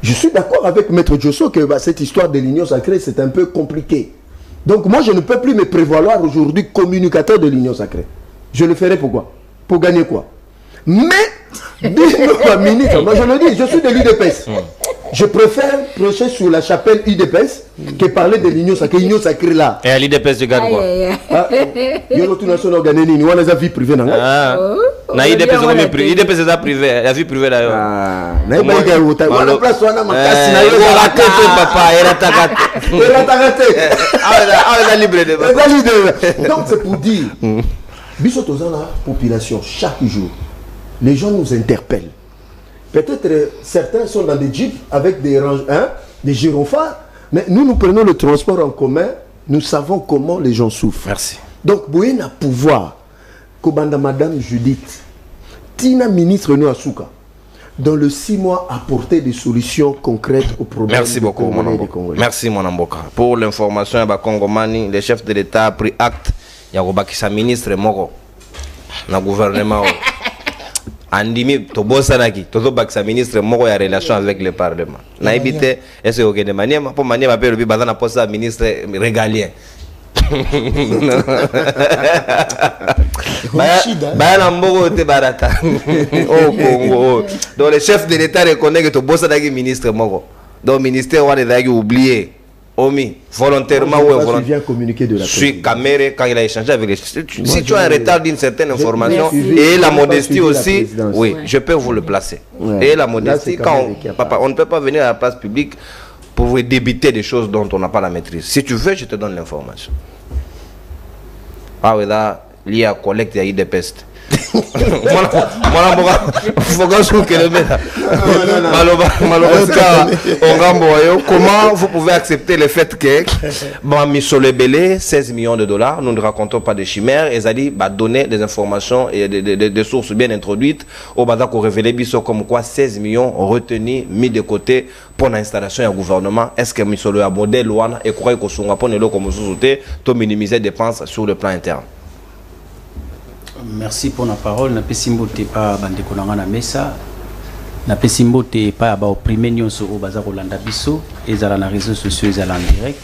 Je suis d'accord avec Maître Josso que cette histoire de l'Union sacrée, c'est un peu compliqué. Donc moi, je ne peux plus me prévaloir aujourd'hui communicateur de l'Union sacrée. Je le ferai pourquoi? Pour gagner quoi? Mais, ministre, moi je le dis, je suis de l'UDPS. Je préfère prêcher sur la chapelle UDPS que parler de l'Union sacrée. L'Union sacrée là. Et à l'UDPS de Gadwa. Il y a l'autre nation organisée, il y a la vie privée. Na IDPS est privé. IDPS est privé. La vie privée d'ailleurs. Na IDPS est la place où on a ma casse. La tête, papa. Elle a tagaté. Elle a libre. Donc c'est pour dire, Bissot dans la population, chaque jour, les gens nous interpellent. Peut-être certains sont dans des jeeps avec des gyrophares, mais nous prenons le transport en commun, nous savons comment les gens souffrent. Merci. Donc, boye na pouvoir, Kobanda Madame Judith, Tina ministre nous Asuka, dans le 6 mois, apporter des solutions concrètes aux problèmes. Merci beaucoup, mon Amboka. Merci, mon Amboka. Pour l'information, Congomani, le chef de l'État a pris acte. Il y a sa ministre Moko, dans le gouvernement. Andimi, to bosanaki, to sa ministre Moko a relation avec le Parlement. Na évité, est-ce que de manière, pour manière, ma père, bazana poste à ministre régalien. Bana Moko te barata. Oh Congo. Donc le chef de l'État reconnaît que to bosanaki ministre Moko. Donc le ministère va les oublier. Omi, volontairement ou involontairement. Tu viens communiquer de la suis caméra quand il a échangé avec les... Si tu as un retard d'une certaine information et la modestie aussi, oui, je peux vous le placer. Et la modestie, quand on ne peut pas venir à la place publique pour vous débiter des choses dont on n'a pas la maîtrise. Si tu veux, je te donne l'information. Ah oui, là, il y a collecte, il y a des pestes. Comment vous pouvez accepter le fait que Misole Belé, 16 millions de dollars, nous ne racontons pas de chimères, et Zali va donner des informations et des sources bien introduites au Badak au révélé biso comme quoi 16 millions retenus, mis de côté pour l'installation du gouvernement. Est-ce que Misole a modèle ouana et croit que son rapport n'est pas comme sous-souté, pour minimiser les dépenses sur le plan interne? Merci pour la parole. Na pesimbo te pa bandeko nanga na mesa. Na pesimbo te pa ba opprimer nyonso o baza kolanda biso ezala na réseaux sociaux ezala en direct.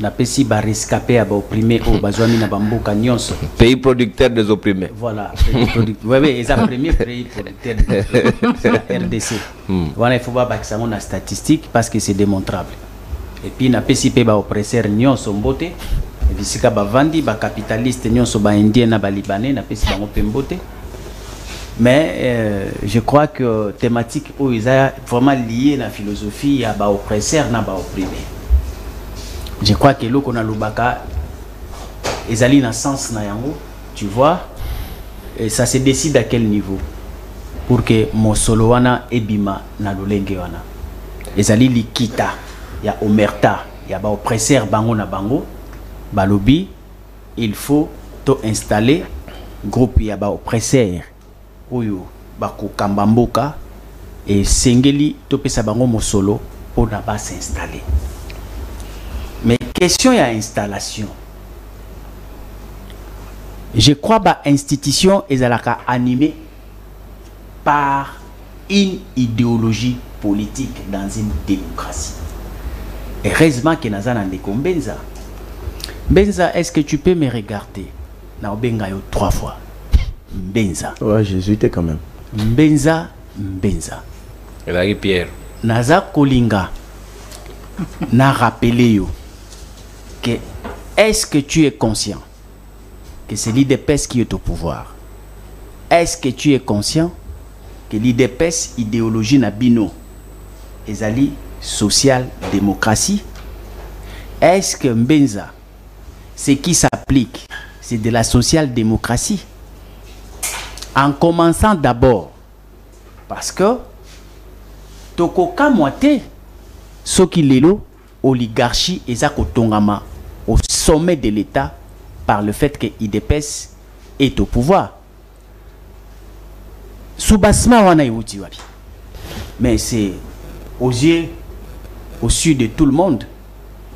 Na pesi ba rescapé ba opprimer o bazwami na bamboka nyonso. Pays producteur des opprimés. Voilà, oui, ils ont premier pays producteur de la RDC. Voilà, il faut pas que ça on a statistique parce que c'est démontrable. Et puis na pesi pe ba oppresseur nyonso mbote. Visika bavandi ba capitaliste nyonso ba indien na ba libanais na pesi bango pembote. Mais je crois que thématique où ils sont vraiment liés à la philosophie à ba oppresseur na ba opprimé. Je crois que l'eau qu'on a l'ubaka ils allaient dans sens na yango, tu vois, et ça se décide à quel niveau pour que mosolo wana ebima na lolenge wana. Ils allaient likita, il y a omerta, il y a ba oppresseur bango na bango. Balobi, il faut to installer groupe yaba oppresseur oyo bako kambamboka et sengeli to pesa bango mosolo pour na ba s'installer. Mais question ya installation. Je crois ba institution ezalaka animée par une idéologie politique dans une démocratie. Heureusement que nazana ndekombenza. Benza, est-ce que tu peux me regarder? Na obenga yo 3 fois. Benza. Ouais, jésuite quand même. Benza, Benza. Et là, Pierre. Naza Kolinga. Na rappelé yo que est-ce que tu es conscient que c'est l'IDPS qui est au pouvoir? Est-ce que tu es conscient que l'IDPS idéologie na bino ezali social-démocratie? Est-ce que Benza ce qui s'applique, c'est de la social-démocratie. En commençant d'abord, parce que Tokoka Moite, Soki Lelo, oligarchie et Zakotongama au sommet de l'État par le fait que IDPS est au pouvoir. Soubasma wana yuti wapi. Mais c'est aux yeux, au sud de tout le monde,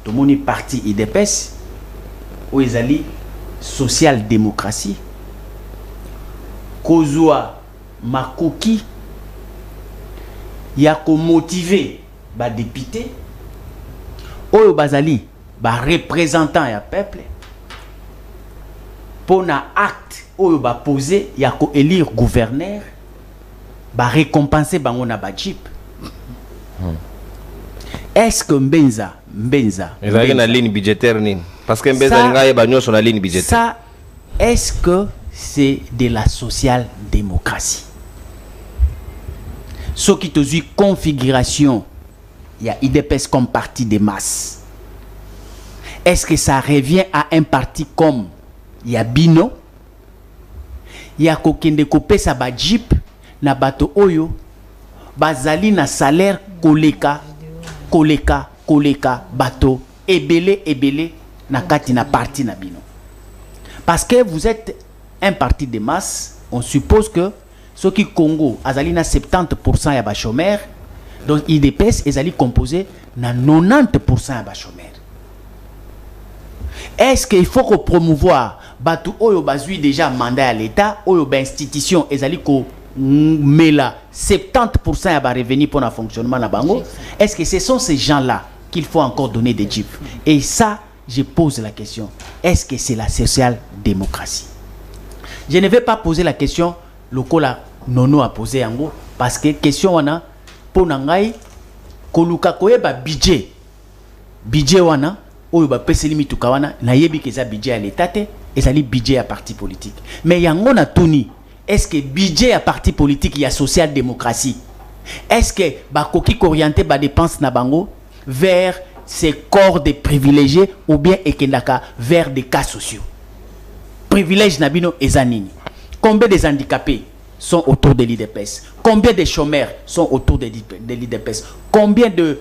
tout le monde est parti IDPS. Où ils allaient social-démocratie, Kozua Makoki, il y a qu'à motiver les députés, Oyo Bazali, les représentants du peuple, pour un acte, Oyo ba poser, il y a qu'à élire gouverneur, récompenser Bangona Bajip. Est-ce que Mbenza il y a une ligne budgétaire parce que Mbenza n'a sur la ligne budgétaire. Ça, est-ce que c'est de la social-démocratie? Ce qui te dit configuration, il y a IDPS comme parti de masse. Est-ce que ça revient à un parti comme il y a Bino, il y a Kokende Kopé Sabajip, na bato Oyo, Bazali na salaire koleka bato ebele na kati na parti na bino. Parce que vous êtes un parti de masse, on suppose que ceux qui Congo, azali na 70% ya ba chômeurs, donc IDPS ezali composé na 90% ya ba chômeurs. Est-ce qu'il faut que promouvoir batu oyo bazui déjà mandat à l'État, oyo ba institution ezali ko mela 70% ya ba revenu pour le fonctionnement na bango? Est-ce que ce sont ces gens-là qu'il faut encore donner des jeeps? Et ça, je pose la question. Est-ce que c'est la social-démocratie? Je ne vais pas poser la question lokola Nono a posé yango parce que question wana pour nangai koluka koyeba budget wana oyo ba peseli mituka wana na yebi ke za budget à l'état te ezali budget à parti politique mais yango na tuni est-ce que budget à parti politique ya social démocratie est-ce que ba koki orienté ba dépenses na bango vers ces corps de privilégiés ou bien ekendaka vers des cas sociaux privilèges na bino ezanini combien des handicapés sont autour de l'IDPS? Combien de chômeurs sont autour de l'IDPS? Combien de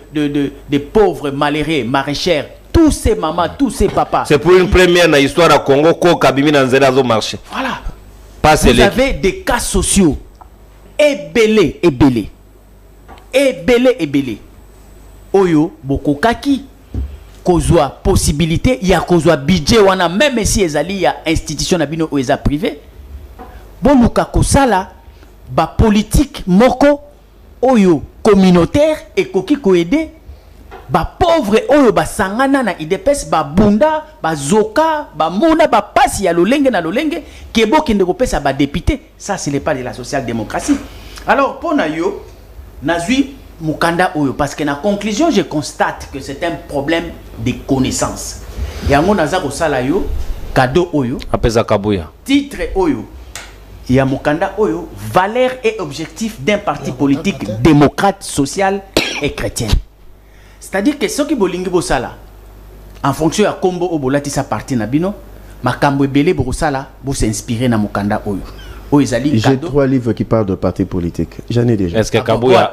pauvres, malheureux, maraîchères, tous ces mamans, tous ces papas? C'est pour une première dans l'histoire à Congo qu'on Kabimi dans le marché. Voilà. Vous avez des cas sociaux ébélés. Oyo, bokokaki, kozwa possibilité, il y a kozwa budget, wana, même si il y a institution nabino ou eza privé. Bon luka kosala ba politique moko oyo communautaire et koki ko aider ba pauvre oyo ba sangana na IDPS ba bunda ba zoka ba mona ba pasi ya lolenge na lolenge kebo kende kopesa ba député. Ça ce n'est pas de la social-démocratie. Alors pour na yo nazui mukanda oyo parce que na conclusion je constate que c'est un problème de connaissance. Yango naza ko sala yo cadeau oyo apesa kabuya titre oyo il y a Mukanda Oyo, valeur et objectif d'un parti politique démocrate, social et chrétien. C'est-à-dire que ceux qui bolingi bosala, en fonction de combo au bolati sa parti nabino, makambo belé borosala, bo s'inspirer na Mukanda Oyo. J'ai 3 livres qui parlent de partis politiques. J'en ai déjà. Est-ce que Kabouya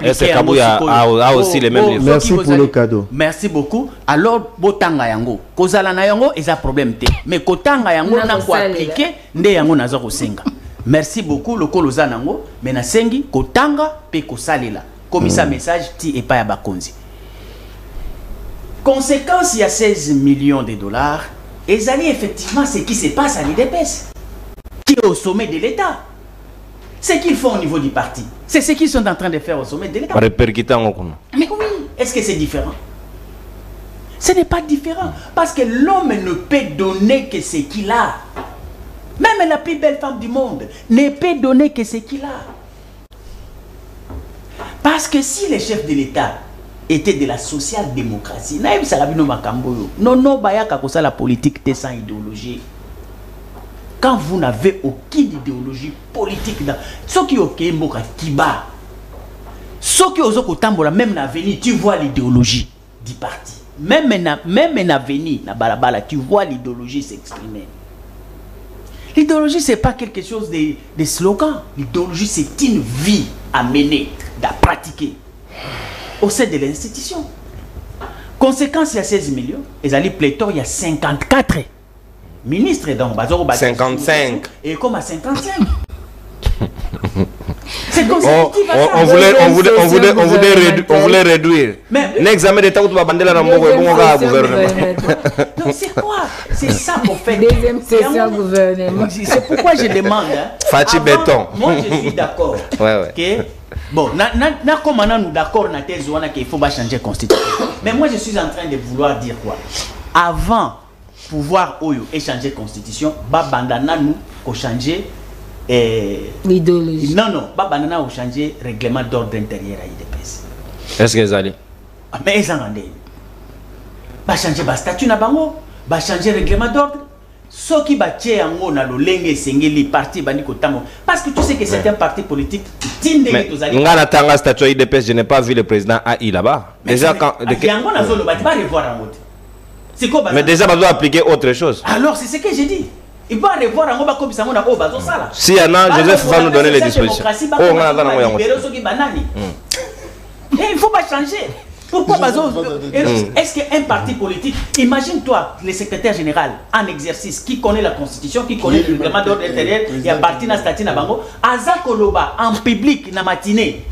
a aussi les mêmes livres? Merci pour le cadeau. Merci beaucoup. Alors, botanga yango. Kozala na yango, il y a problème. Mais kotanga yango, na ko appliquer, nde yango na zako senga. Merci beaucoup, le Koloza Nango, mais na sengi, kotanga, pe kosalela. Comme ça, message, ti et pas ya bakonzi. Conséquence, il y a 16 millions de dollars. Et ça, effectivement, ce qui se passe à l'IDPS, qui est au sommet de l'État. Ce qu'ils font au niveau du parti, c'est ce qu'ils sont en train de faire au sommet de l'État. Mais oui, est-ce que c'est différent? Ce n'est pas différent. Parce que l'homme ne peut donner que ce qu'il a. Même la plus belle femme du monde ne peut donner que ce qu'il a. Parce que si les chefs de l'État étaient de la social-démocratie, non, la politique est sans idéologie. Quand vous n'avez aucune idéologie politique, ceux qui ont Kiba, ceux qui ont même l'avenir, tu vois l'idéologie du parti. Même l'avenir, tu vois l'idéologie s'exprimer. L'idéologie, ce n'est pas quelque chose de slogan. L'idéologie, c'est une vie à mener, à pratiquer au sein de l'institution. Conséquence, il y a 16 millions. Et à pléthore, il y a 54 ministres. Donc, 55. Et comme à 55. On voulait réduire. L'examen d'État où tu vas bander la rambo gouvernement. Donc c'est quoi? C'est ça qu'on fait. Deuxième session gouvernement. C'est pourquoi je demande. Fati béton. Moi je suis d'accord. Ouais. Bon, comment nous d'accord na thèse qu'il faut pas changer la constitution. Mais moi je suis en train de vouloir dire quoi? Avant pouvoir oyo échanger la constitution, ba bandana nous ko changer l'idéologie. Non, Babanana a changé le règlement d'ordre intérieur à l'IDPS. Est-ce qu'ils allaient? Mais ils ont changé le statut, va changer le règlement d'ordre. Ce qui va changer le parti, parce que tu sais que c'est un parti politique. Mais dans le statut IDPS, je n'ai pas vu le président AI là-bas. Déjà, quand. Mais déjà, on doit appliquer autre chose. Alors, c'est ce que j'ai dit. Il va revoir un mot comme ça. Si il y en a, Joseph va nous donner les dispositions. Il ne faut pas changer. Pourquoi est-ce qu'un parti politique, imagine-toi le secrétaire général en exercice qui connaît la constitution, qui connaît le règlement d'ordre intérieur, il y a parti dans statut na bango, Azakoloba en public na matinée,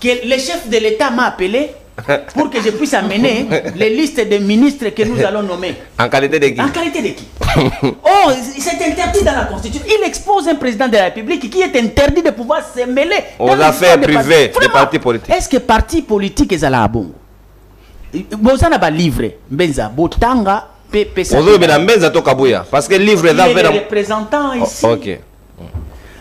que le chef de l'État m'a appelé pour que je puisse amener les listes de ministres que nous allons nommer. En qualité de qui? En qualité de qui? Oh, c'est interdit dans la Constitution. Il expose un président de la République qui est interdit de pouvoir se mêler aux affaires privées des partis politiques. Est-ce que parti politique est à la bonne? Vous avez un livre, Benza, Botanga, PPC. Vous avez un Benza Tokabouya. Parce que le livre est le représentant ici. Ok.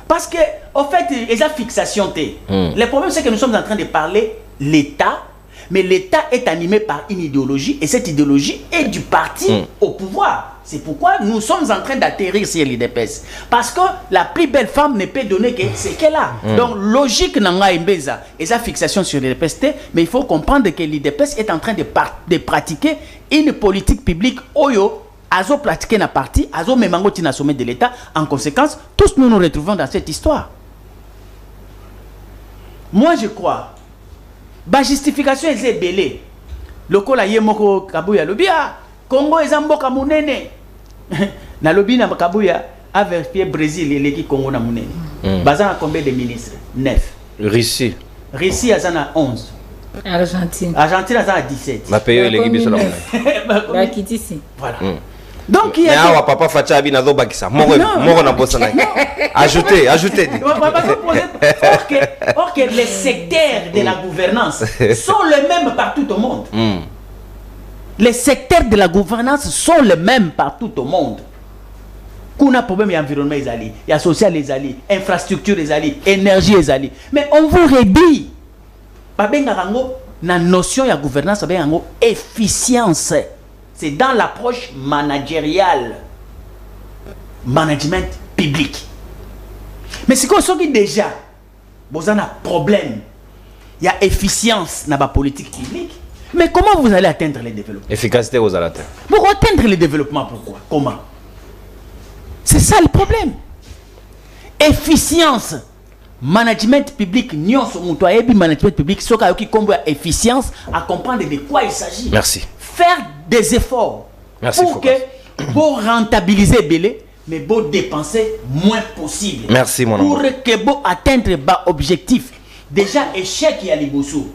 Parce que, en fait, il y a fixation. Le problème, c'est que nous sommes en train de parler l'État. Mais l'État est animé par une idéologie et cette idéologie est du parti au pouvoir. C'est pourquoi nous sommes en train d'atterrir sur l'IDPS. Parce que la plus belle femme ne peut donner que ce qu'elle a. Donc, logique n'a Mbeza et sa fixation sur l'IDPS, mais il faut comprendre que l'IDPS est en train de pratiquer une politique publique oyo, azo pratiquer na parti, azo memango tina sommet de l'État. En conséquence, tous nous nous retrouvons dans cette histoire. Moi, je crois. La justification est belée. Le kola yemoko Kabuya lobia Congo ezamboka munene. Na lobi na Kabuya a vérifié Brésil et l'équipe Congo na munene. Bazana combien de ministres? 9. Russie. Russie azana 11. Argentine. Argentine azana 17. Ma pays l'équipe sur la Voilà. Donc il y a un papa Facha Abina Zobakisa. Moro na bossana. Ajoutez. Or que les secteurs de la gouvernance sont les mêmes partout au monde. Les secteurs de la gouvernance sont les mêmes partout au monde. Qu'on a problème, il y a environnement, il y a social, il infrastructure, énergie, mais on vous réduit. La notion de gouvernance, c'est efficience. C'est dans l'approche managériale. Management public. Mais c'est comme ça que déjà, vous avez un problème. Il y a efficience dans la politique publique. Mais comment vous allez atteindre le développement? Efficacité aux alateurs. Pour atteindre le développement, pourquoi? Comment? C'est ça le problème. Efficience. Management public, management public, ce qui combat efficience, à comprendre de quoi il s'agit. Merci. Faire des efforts pour que vous rentabiliser belé, mais vous dépenser moins possible. Merci mon pour amour. Que vous atteindre bas objectif. Déjà échec il y a les bossous.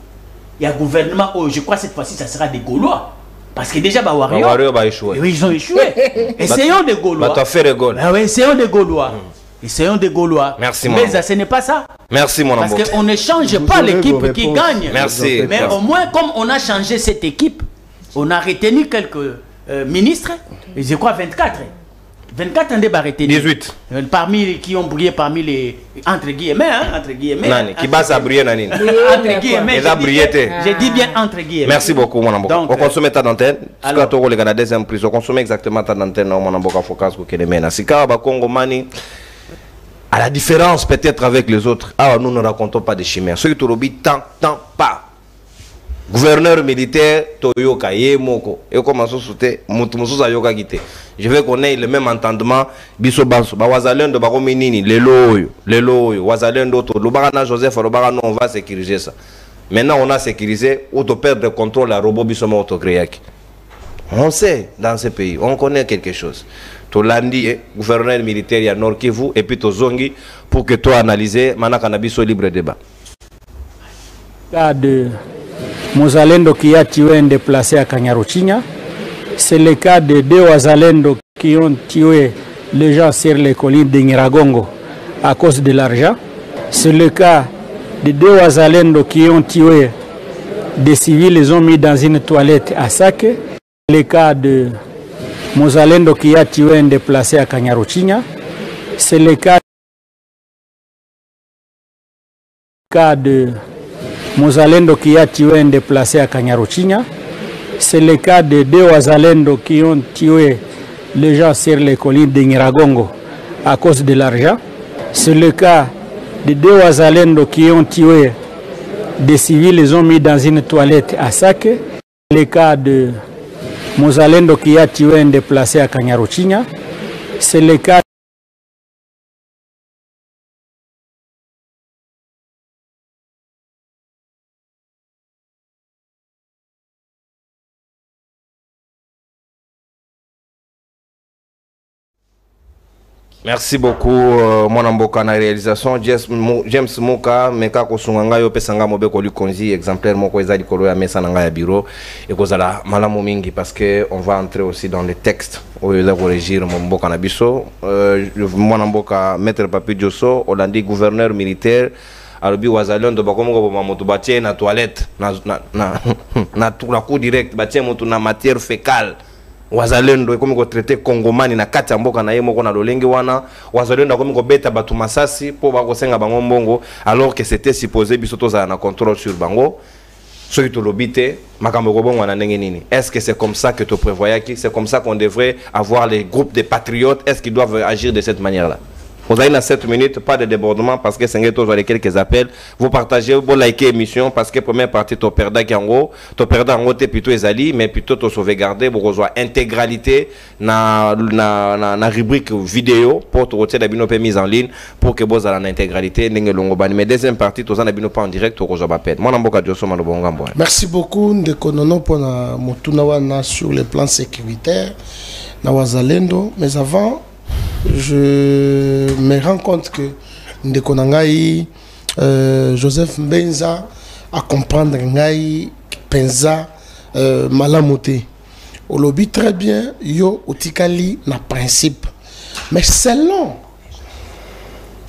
Il y a gouvernement où je crois cette fois-ci ça sera des Gaulois. Parce que déjà Wario va échouer. Oui, ils ont échoué. Essayons des Gaulois. Essayons des Gaulois. Essayons des Gaulois. Merci mon Mais ce n'est pas ça. Merci mon amour. Parce qu'on ne change pas l'équipe qui gagne. Merci. Mais au moins comme on a changé cette équipe, on a retenu quelques ministres, et je crois 24. 24 ans de retenus. 18. Parmi qui ont brillé parmi les entre guillemets, entre guillemets. Nani, qui va s'abriller Nani. Entre guillemets. J'ai dit bien entre guillemets. Merci beaucoup mon amour. On consomme ta dentelle. Alors, tu as la deuxième prise. On consomme exactement ta dentelle. On a beaucoup focus pour que les mènes. Si Kaba Congo Mani. À la différence peut-être avec les autres, nous ne racontons pas de chimères. Ceux qui tant pas. Gouverneur militaire, Toyoka, Yemoko, et comment ça sauter, Moutoumoussa Yoka Gite. Je veux qu'on ait le même entendement. Biso Banso, Wazalendo, Barominini, les loyo, Wazalendo, Lobarana Joseph, Lobarano, on va sécuriser ça. Maintenant, on a sécurisé, auto perdre le contrôle à robot Bisoma Autogréaki. On sait dans ce pays, on connaît quelque chose. Tolandi, gouverneur militaire, il y a Nord Kivu, et puis Tozongi, pour que toi analyser, Manakanabiso libre débat. Cas de Mozalendo qui a tué un déplacé à Kanyaruchinya. C'est le cas de deux Wazalendo qui ont tué les gens sur les collines de Nyiragongo à cause de l'argent. C'est le cas de deux Wazalendo qui ont tué des civils, les ont mis dans une toilette à Sake. Le cas de Mozalendo qui a tué un déplacé à Kanyaruchinya. C'est le cas de Mozalendo qui a tué un déplacé à Kanyaruchinya. C'est le cas de deux Wazalendo qui ont tué les gens sur les collines de Nyiragongo à cause de l'argent. C'est le cas de deux Wazalendo qui ont tué des civils, les ont mis dans une toilette à Sake. Le cas de Mozalendo qui a tué un déplacé à Kanyaruchinya. C'est le cas Merci beaucoup, mon amboka na réalisation. James Moka, meka kosunganga yo pesanga mobe ko lukonzi exemplaire moko ezali kolo ya mesa nanga ya bureau et kozala malamu mingi parce que on va entrer aussi dans les textes où il va régir mon mboka na biso. Mon amboka maître Papi Diosso, Hollandi gouverneur militaire alobi wazalendo bakomo ko moto batie na toilette na coup direct batie moto na matière fécale. Wazalendo ekomi ko traiter Congomani na kati ya mboka na ye moko na lolenge wana wazalendo akomi ko beta batu masasi po ba kosenga bango mbongo alors que c'était supposé biso toza na contrôle sur bango soki tolobite makambo ko bongo na ndenge nini. Est-ce que c'est comme ça que tu prévoyais que c'est comme ça qu'on devrait avoir les groupes de patriotes? Est-ce qu'ils doivent agir de cette manière-là? Vous avez 7 minutes, pas de débordement parce que c'est les quelques appels. Vous partagez, vous likez l'émission parce que première partie, tu perds en gros, t'es plutôt ezali, mais plutôt tu sauvegarder pour rejoindre intégralité na rubrique vidéo pour te retirer la binope mise en ligne pour que vous ayez l'intégralité. Mais deuxième partie, tu as la binope en direct, tu rejoins appel. Moi, Namboka Diosso, merci beaucoup de konono pour na mutunawana sur le plan sécuritaire na wazalendo, mais avant je me rends compte que Ndekonangai Joseph Mbenza à comprendre Ngai Penza Malamote. On lobby très bien, yo otikali na principe. Mais selon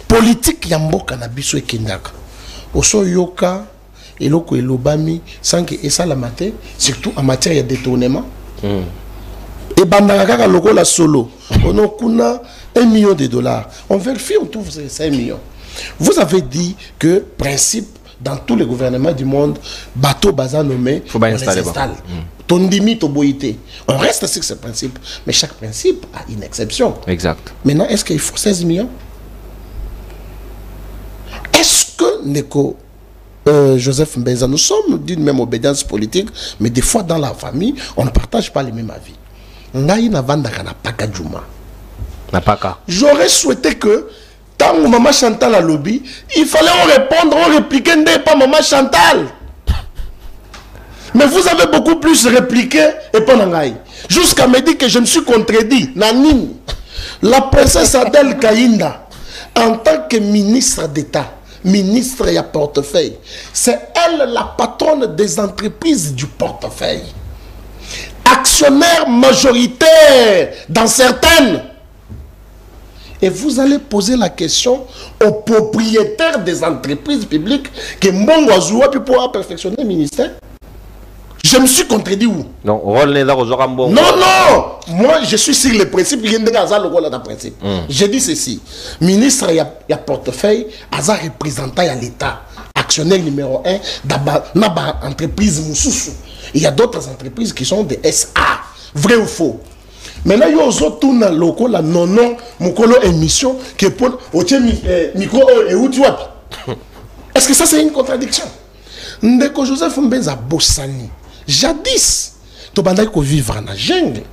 politique yamboka na biso ekendaka. Oso yoka eloko elobami sans que esa la maté, surtout en matière de détournement. Et bandaka loko la solo. On a kuna 1 million de dollars. On vérifie, on trouve 5 millions. Vous avez dit que principe dans tous les gouvernements du monde, bateau bazar nommé, on les installe. Tondimi toboïté. On reste sur ce principe. Mais chaque principe a une exception. Exact. Maintenant, est-ce qu'il faut 16 millions? Est-ce que Neko Joseph Mbenza, nous sommes d'une même obédience politique, mais des fois dans la famille, on ne partage pas les mêmes avis. J'aurais souhaité que tant que maman Chantal a lobby, il fallait en répondre, en répliquer, pas maman Chantal. Mais vous avez beaucoup plus répliqué et pas Nangaï. Jusqu'à me dire que je me suis contredit. Nanine, la princesse Adèle Kaïnda, en tant que ministre d'État, ministre et à portefeuille, c'est elle la patronne des entreprises du portefeuille. Actionnaire majoritaire dans certaines. Et vous allez poser la question aux propriétaires des entreprises publiques que Mbongo Azoua pour pouvoir perfectionner le ministère. Je me suis contredit où? Non, non! Moi, je suis sur le principe. J'ai dit ceci. Ministre, il y a portefeuille, Aza représentant à l'État. Actionnaire numéro 1 dans l'entreprise Moussoussou. Il y a d'autres entreprises qui sont des SA. Vrai ou faux? Maintenant, il y a tout dans le local, la non, mon émission qui est pour micro et où tu vois. Est-ce que ça, c'est une contradiction? Ndeko Joseph Mbenza Bossani, jadis, tu vas vivre en jungle.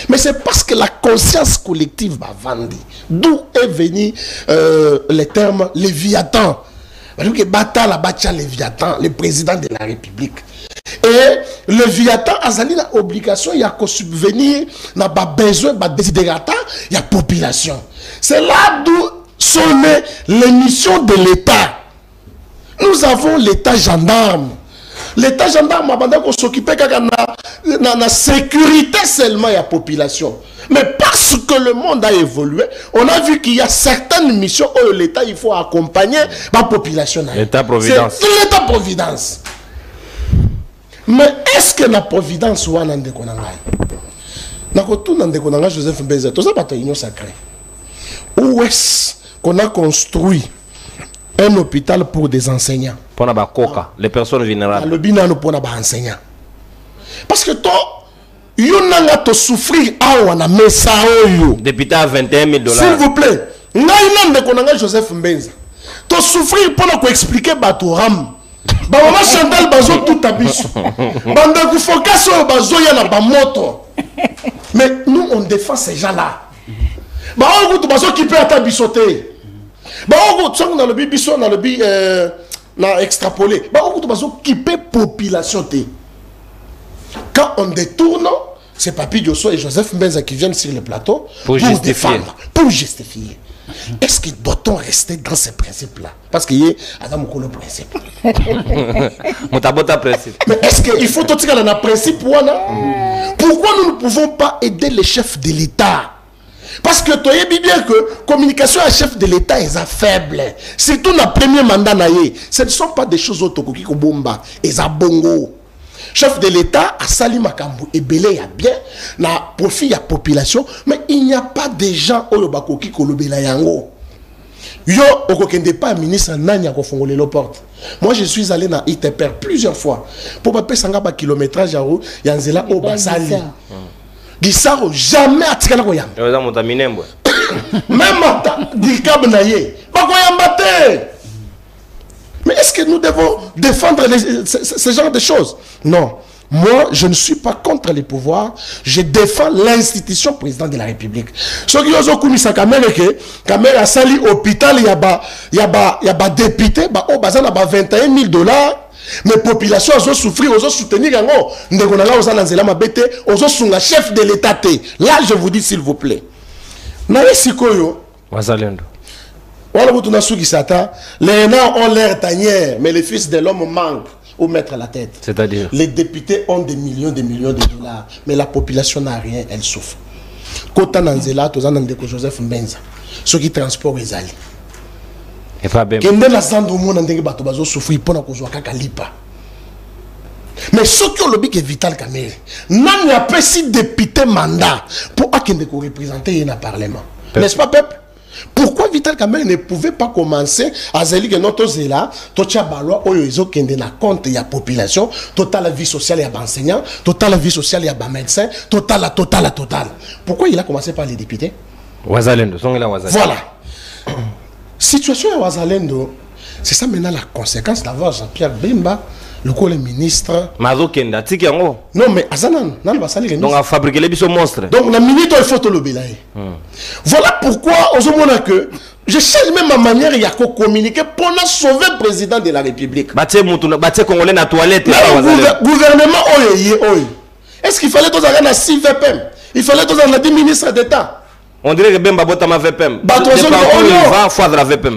Mais c'est parce que la conscience collective va vendre. D'où est venu le terme Léviathan. Le président de la République. Et le Léviathan a une obligation, il y a qu'à subvenir, il y a besoin, il y a désidérata, il y a population. C'est là d'où sont les missions de l'État. Nous avons l'État gendarme. L'État gendarme a s'occuper de la sécurité seulement de la population. Mais parce que le monde a évolué, on a vu qu'il y a certaines missions où l'État il faut accompagner la population. L'État-providence. C'est l'État-providence. Mais est-ce que la providence ou en Joseph Mbenza, tout ça c'est une union sacrée. Où est-ce qu'on a construit un hôpital pour des enseignants? Pour les personnes vulnérables. Le binano pour les enseignants. Parce que toi, yon n'a pas souffrir à wana mesa oyo. Député à 21 000 $. S'il vous plaît, n'a Joseph Mbenza. Tu souffrir pour nous expliquer Batoram. Bah on a Chantal bazo tout abisso. Banda ku focus sur bazo ya na ba moto. Mais nous on défend ces gens-là. Bah on go bazo qui peut atta bisoter. Bah on go tsong na le biso na le bi na extrapoler. Bah on go bazo qui peut population té. Quand on détourne, c'est Papi Diosso et Joseph Mbenza qui viennent sur le plateau pour justifier. Défendre, pour justifier. Est-ce que doit-on rester dans ces principes-là? Parce qu'il y a un principe. Mais est-ce qu'il faut tout ce qu'il y a un principe? Pourquoi nous ne pouvons pas aider les chefs de l'État? Parce que tu sais bien que la communication à chef de l'État est faible. Surtout dans le premier mandat, ce ne sont pas des choses autocoquées comme bomba et bongo. Chef de l'État a sali makambu et belé ya bien na profit ya population, mais il n'y a pas de gens au bakoki kolobela yango. Yo okokende pas ministre nanya ko fongole lo porte. Moi je suis allé na ITPR plusieurs fois pour pas sanga ba kilométrage ya nzela au basali. Gisaro jamais atikana ko yamba. Yo za mota minembwe. Même ata dikab na ye. Ba ko yamba te. Mais est-ce que nous devons défendre ce genre de choses? Non. Moi, je ne suis pas contre les pouvoirs. Je défends l'institution président de la République. Ce qui est commis sa caméra, caméra sali hôpital, il y a député, au bazar, il y a 21 000 $. Mais population, ils ont souffert, ils ont soutenu, ils ont chef de l'État. Là, je vous dis, s'il vous plaît. Wazalendo. Les nains ont l'air tanière, mais les fils de l'homme manquent où mettre la tête. C'est-à-dire? Les députés ont des millions de $, mais la population n'a rien, elle souffre. Kota Nanzela, Tozanandeko Joseph Mbenza, ceux qui transportent les alliés. Et pas bien. Kende la zando monde ndenge bato bazo souffrir pour na kozwa kaka lipa. Mais ce qui est le but est Vital Kamerhe. Nan ya pesi député mandat pour akende ko représenter dans le parlement. N'est-ce pas peuple? Pourquoi Vital Kamerhe ne pouvait pas commencer à dire que notre zéla, tocha balwa oyo ezo kende na compte ya population, total la vie sociale ya enseignant, total la vie sociale ya ba médecin, total. Pourquoi il a commencé par les députés? Wazalendo, songela Wazalendo. Voilà. Situation à Wazalendo, c'est ça maintenant la conséquence d'avoir Jean-Pierre Bemba, le ministre. Mazo Kenda, tiki yango. Non mais Azanan, nan ba sali. Donc a fabriqué les bisous monstres. Donc la minute il faut te le belayer. Voilà pourquoi on se montre que je change même ma manière il y a qu'à communiquer pour sauver le président de la République. Baté mutuna, baté congolais na toilette. Gouvernement oye. Est-ce qu'il fallait tous aller à 6 VPM? Il fallait tous aller à 10 ministres d'État. On dirait que Bemba bota ma VPM.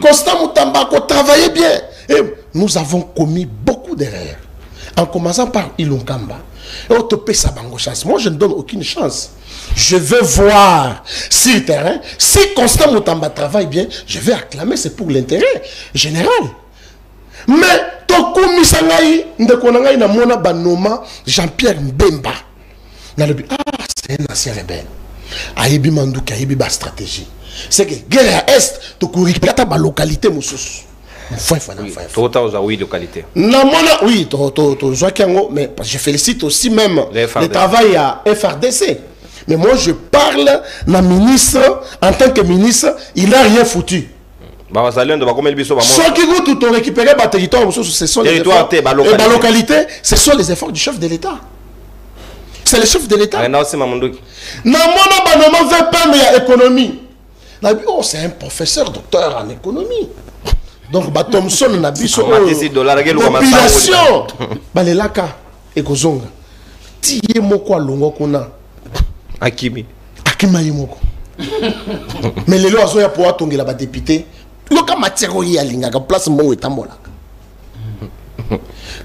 Constant Moutamba travaillait bien. Et nous avons commis beaucoup d'erreurs. En commençant par Ilunkamba. Et on te paie sa bango chance. Moi, je ne donne aucune chance. Je veux voir sur le terrain. Si Constant Moutamba travaille bien, je vais acclamer. C'est pour l'intérêt général. Mais, ton commis sangaï, ndekonangaï na mona banoma Jean-Pierre Bemba. C'est un ancien rebelle. Aïbi Mandouka, aïbi ba stratégie. C'est que guerre à Est, tu cours récupérer ta localité, moussous. Oui, localité. Oui, mais je félicite aussi même le travail à FRDC. Mais moi, je parle d'un ministre, en tant que ministre, il n'a rien foutu. Ceux qui ont récupéré le territoire, ce sont les efforts. Et la localité, ce sont les efforts du chef de l'État. C'est le chef de l'État. Oh, c'est un professeur, docteur en économie. Donc, Thompson n'a pas population. Balelaka et Kozonga. Tiye moko alongo kuna. Akimi. Akima yimoko. Mais les lois sont pour attendre la député. Loka matero y alinga place mon etambola.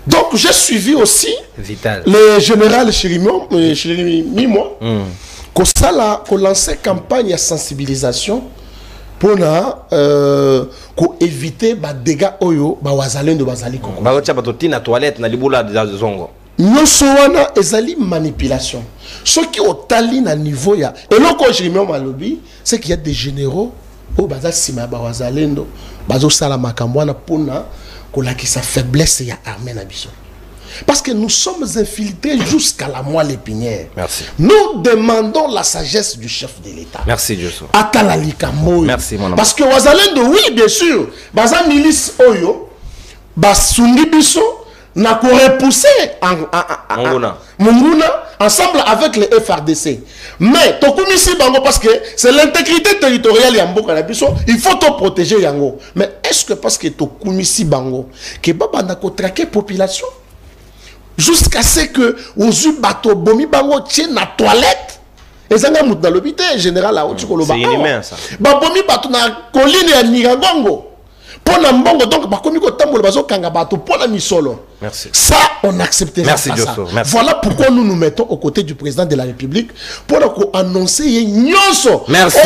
Donc, j'ai suivi aussi Vital. le général Chirimimo, qu'on lançait campagne de sensibilisation pour éviter les dégâts oyo Wazalendo bazali Congo. Ba toilette na libula de zongo. Nous sommes ezali manipulation. Ce qui au tali na niveau ya et là quand Chirimimo malobi, c'est qu'il y a des généraux au bazal sima ba Wazalendo bazo sala makambwana pona qui sa faiblesse ya armée na biso. Parce que nous sommes infiltrés jusqu'à la moelle épinière. Merci. Nous demandons la sagesse du chef de l'État. Merci Dieu. Merci mon ami. Parce que Wazalendo, oui bien sûr, Bazan milice oyo, Basundi biso, n'a qu'à repousser Munguna ensemble avec les FRDC. Mais Tokumisi Bango, parce que c'est l'intégrité territoriale Yambo Kanabiso, il faut te protéger Yango. Mais est-ce que parce que Tokumisi Bango, que Baba n'a qu'à traquer la population jusqu'à ce que aux bateau Bomi Bango tienne la toilette ezanga mutu na lobité général auti koloba c'est inhumain ça babomi bato na colline ya Nyiragongo pona mbongo donc bakomi kotambola bazokanga bato pona misolo. Merci. Ça on acceptera. Merci pas Diosso, ça. merci. Voilà pourquoi nous nous mettons aux côtés du président de la République pour annoncer nyonso. Merci.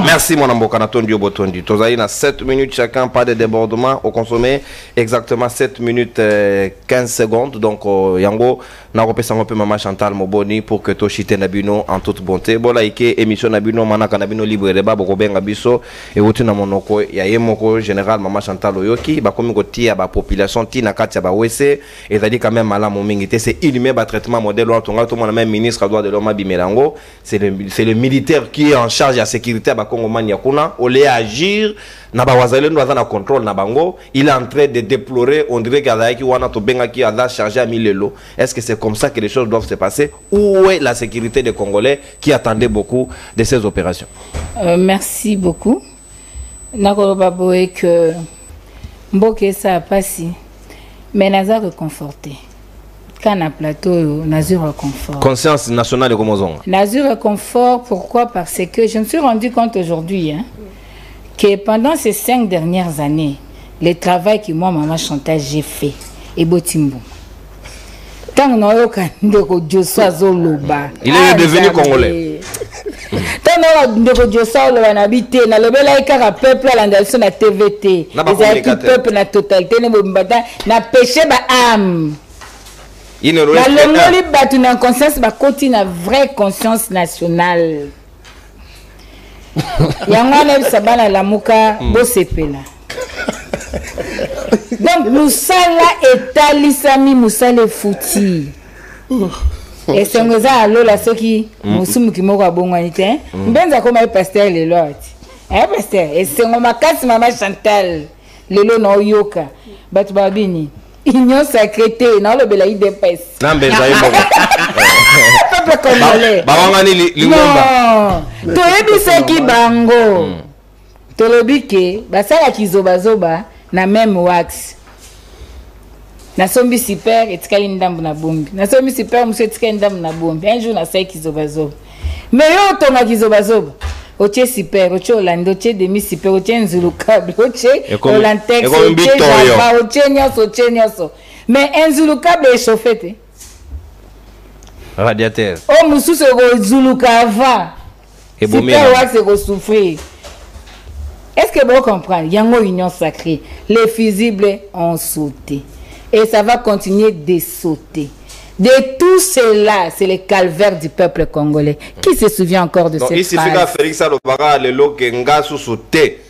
Merci mon ambo Kanaton Diobo Tondi. Tozaï na 7 minutes chacun, pas de débordement au consommé exactement 7 minutes 15 secondes donc yango na repesa un peu maman Chantal Moboni pour que Toshite Nabino en toute bonté. Bola ike émission Nabino manaka Nabino libre débat boko benga biso et wuti na monoko ya yemoko général maman Chantal Oyoki ba komi ko tia ba population tina katia ba wese et ça dit quand même malamu mingi te c'est inhumé ba traitement modèle on tonga tout mon même ministre droit de l'homme Bimelango c'est le militaire qui est en charge de la sécurité ba Congo mania kuna au lieu agir na ba wazalendo na contrôle na bango il est en train de déplorer on dirait qu'il wana to benga qui a chargé à milelo. Est-ce que c'est comme ça que les choses doivent se passer? Où est la sécurité des Congolais qui attendaient beaucoup de ces opérations? Merci beaucoup. Nakoloba boye que Mboke ça a passé, mais naza reconforté. Quand on a plateau, naza reconfort. Conscience nationale de Komozong. Naza reconfort, pourquoi? Parce que je me suis rendu compte aujourd'hui que pendant ces 5 dernières années, le travail que moi, maman Chantal, j'ai fait, et Botimbo. Quand on a eu il est devenu congolais. Tant on a habité, on a le peuple à l'andalson na TVT, les peuple na totalité, na péché ba âme. Il ne reste pas. La conscience ba continue na vraie conscience nationale. Yangana sabana la muka bo sepela. Donc Moussala est alisami Moussala fouti. Et c'est nous a lola ceux qui musumu ki moko abongwanite. Mbenza koma pasteur le lot. Pasteur et c'est ngoma kasi mama Chantal lelo na oyoka. Batu babini. Union sacrée na lobela IDPS. Na mbenza yebo. Peuple congolais. Ba wangani lingomba. To ebisa ki bango. To lobike basala kizoba na même wax. Na sombi super etikali ndambu na bombi. Na sombi super monsieur etikali ndambu na bombi. Un jour na sai kizobazoba. Mais yo tonga kizobazoba. Oche super, oche Orlando, oche demi super, oche Nzulu câble, oche Olantex, oche Java, oche nyoso. Mais Nzulu câble est chauffé. Radiateur. Oh musu se go Nzulu kava. Et super wax se go souffrir. Est-ce que vous comprenez? Il y a une union sacrée. Les fusibles ont sauté. Et ça va continuer de sauter. De tout cela, c'est le calvaire du peuple congolais. Qui se souvient encore de cette phrase? Félix Alobara, le Lokenga sous-sauté.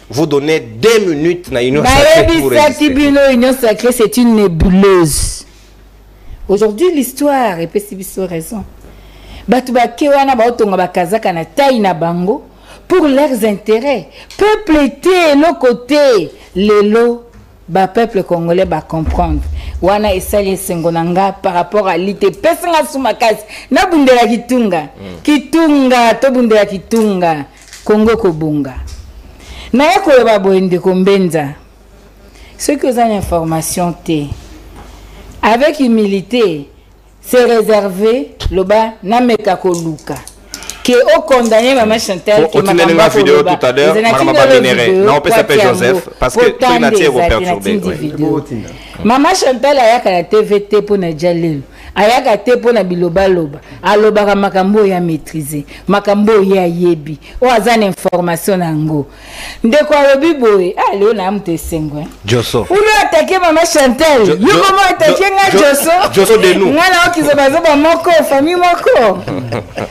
Vous donnez 2 minutes dans l'union sacrée pour résister. L'union sacrée, c'est une nébuleuse. Aujourd'hui, l'histoire, et puis c'est raison. Batuba kewana ba otonga ba kazaka na taille na bango. Pour leurs intérêts. Peuple était l'autre côté. Lelo, ba peuple congolais va comprendre. Wana esali sengonanga par rapport à l'ité. Pesanga sumakas. Na bundela kitunga. Kitunga, to bundela kitunga. Congo kobunga. Na yako ba boende kombenza. Ceux qui ont l'information T. Avec humilité, c'est réservé. Loba na meka koluka. Qui est condamné maman Chantal qui m'a une vidéo tout à l'heure non on peut s'appeler Joseph parce que tout nature vous perturber maman Chantal ayaka la TVT pour na jalil ayaka te pour na biloba loba aloba makambo ya maîtriser makambo ya yebi o azana information nango ndeko alobi boye leo na mte sengwe Josso ou attaquer maman Chantal yo comment attaquer nga Josso de nous ngala okizobazoba moko famille moko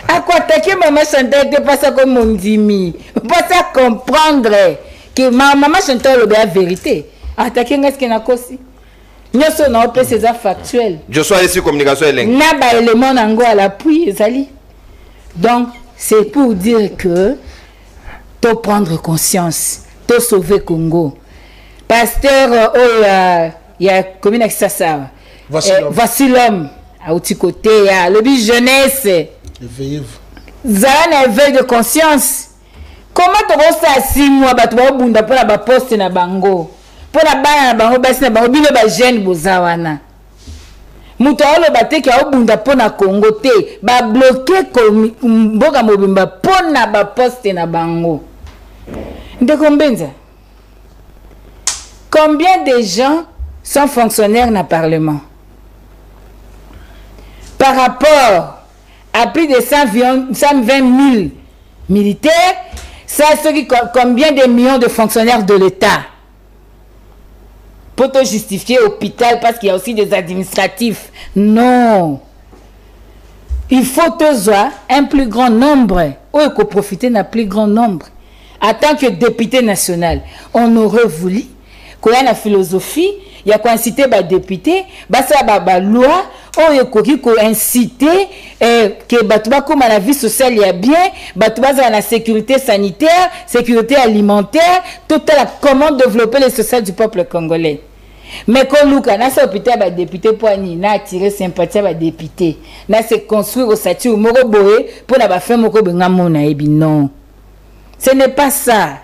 akwa attaquer maman Chantal te pas ça comme mon dimi pas ça comprendre que maman Chantal le la vérité attaquer nga ce que na kosi nyoso na opé ces factuels je sois ici communication et langue na ba élément nango à l'appui ezali donc c'est pour dire que to prendre conscience to sauver Congo pasteur il y a commune Kisasa voici l'homme à outil côté ya le bi jeunesse zana éveil de conscience comment to ça 6 mois ba to bunda pour la poste na bango pour la bana na bango basi na bango bino ba jeune bozawana muto aloba te ki aobunda pona Congo te ba bloquer mboka mobimba pona ba poste na bango. Ndeko Mbenza, combien de gens sont fonctionnaires dans le Parlement? Par rapport à plus de 120 000 militaires, ça c'est combien de millions de fonctionnaires de l'État? Pour te justifier l'hôpital parce qu'il y a aussi des administratifs. Non. Il faut toujours un plus grand nombre, ou il faut profiter d'un plus grand nombre. En tant que député national, on aurait voulu qu'il y ait une philosophie, il y a quoi inciter les députés, ça va loi, il y a inciter que comme la vie sociale y a bien, la sécurité sanitaire, sécurité alimentaire, tout à comment développer le social du peuple congolais. Mais quand nous avons un hôpital, les députés pour attirer sympathie à députés, c'est construire au statut pour la faire non. Ce n'est pas ça.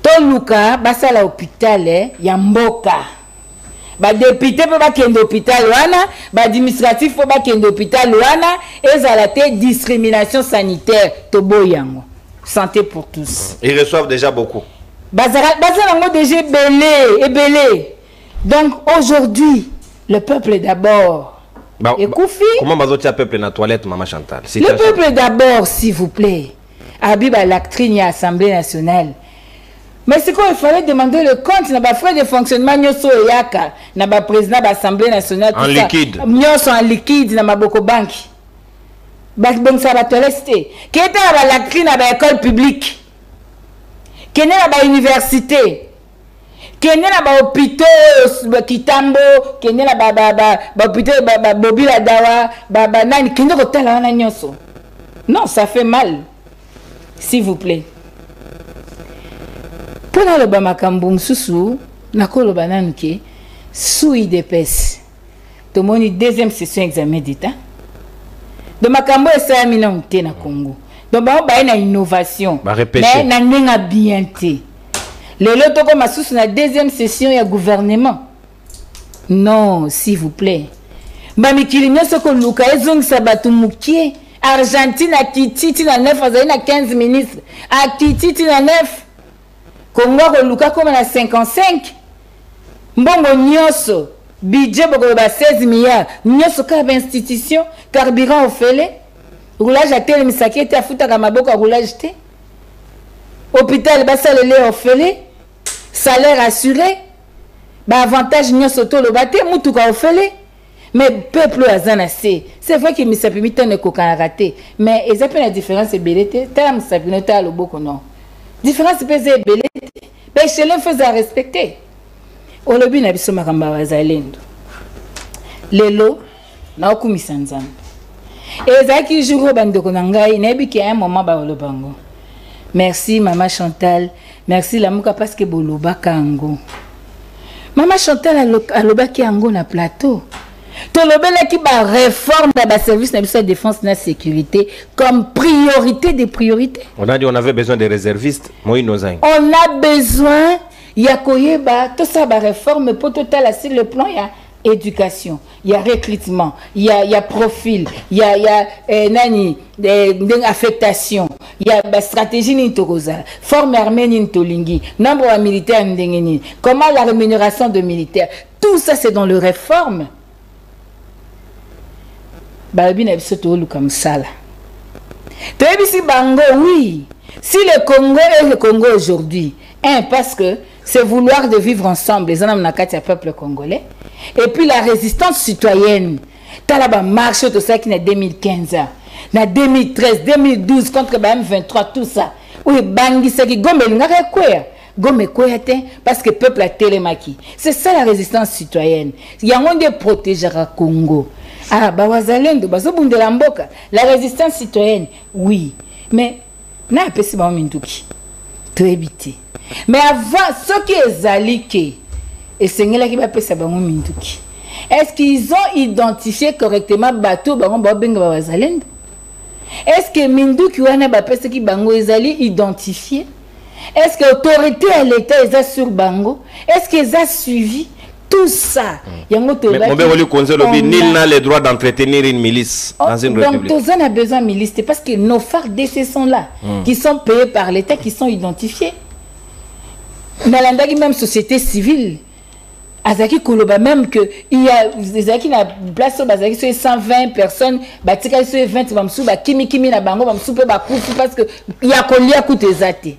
Tout Luka, basa la hôpital, ya mboka. Ba député pour bakende hôpital wana, ba administratif pour bakende hôpital wana, ezalate discrimination sanitaire tobo yango. Santé pour tous. Ils reçoivent déjà beaucoup. Bazara déjà belé. Donc aujourd'hui, le peuple d'abord. Et Koufi. Comment bazotia peuple na toilette maman Chantal? Le peuple d'abord, s'il vous plaît. Abiba l'actrine à l'Assemblée nationale. Mais c'est quoi, il fallait demander le compte, n'a pas fait de fonctionnement, nyoso yaka, n'a pas président de l'Assemblée nationale. En liquide. Nyoso en liquide, n'a pas beaucoup banque. Bon, ça va te rester. Qui était à l'actrine à l'école publique? Qui est à l'université? Qui est à l'hôpital Kitambo? Qui est à l'hôpital Bobila Dawa? Nani? Qui est à l'hôpital? Non, ça fait mal. S'il vous plaît. Pour le Bamakamboum Soussou, Nakolo Bananke, sous IDPS, tout le monde deuxième session examen d'État. De Makambo et ça a mis dans le Congo. Donc, il y a une innovation. Mais il y a une bien. Le lot comme sous la deuxième session, il y a gouvernement. Non, s'il vous plaît. Bamikilinyo soko luka ezong sabatu mukie. Argentine à Kititi na 9, à 15 ministres. À Kititi na 9. Congo Luka comme à 55. Mbongo nyoso. Budget pour 16 milliards. Nyoso ka institution. Carburant au fele. Roulage à tel misaki était à fouta kamaboko roulage te. Hôpital basa le lait au fele. Salaire assuré. Ba avantage nyoso to lo bate mutuka au fele. Mais peuple azanase, c'est vrai que misapimita ne kokana raté, mais ils appellent la différence est belete, ta misapimita le boko non. Différence peut être belete, mais chez l'un faisait respecter. Au lobby na biso makamba wazalendo. Lelo na okumisa nzambe. Et ça qui joue bandeko na ngai na bi ki un moment ba lobango. Merci maman Chantal, merci la muka parce que boloba kango. Maman Chantal aloba ki ango na plateau. Tout le monde qui va réforme dans le service de défense et de sécurité comme priorité des priorités. On a dit on avait besoin de réservistes. On a besoin, il y a tout ça va réforme pour tout sur le plan, il y a éducation, il y a recrutement, il y a profil, il y a affectation, il y a stratégie n'intogoza, forme armée n'intolingi, nombre de militaires n'indengeni, comment la rémunération de militaires, tout ça c'est dans le réforme. Comme ça là. Oui, si le Congo est le Congo aujourd'hui, parce que c'est vouloir de vivre ensemble, les hommes nakati peuple congolais, et puis la résistance citoyenne, talaba marche tout ça qui est 2015, na 2013, 2012 contre M23 tout ça. Oui, bangi c'est qui gombe ngaka quoi? Gombe quoi parce que peuple a télémaki. C'est ça la résistance citoyenne. Il y a un de protéger le Congo. Ah, Bawazalendo, Bazobundela Mboka, la résistance citoyenne, oui. Mais, n'a pas si bon minduki. Très vite. Mais avant, ce qui est zaliké, et c'est là qui va passer bon minduki. Est-ce qu'ils ont identifié correctement bateau baron Babenga Bawazalendo? Est-ce que minduki wana ba pesa ki bango ezali identifié? Est-ce que l'autorité à l'État est sur bango? Est-ce qu'ils ont suivi? tout ça. Nul n'a le droit d'entretenir une milice dans une république. Donc, on a besoin de milice. Parce que nos phares d'essai sont là, qui sont payés par l'État, qui sont identifiés. Dans la même société civile, Azaki Koloba, même que il y a Azaki na place Azaki sur 120 personnes, batika sur 20 bamsou ba kimi na bango bamsou pe ba kufu parce que il y a kolia kutezate.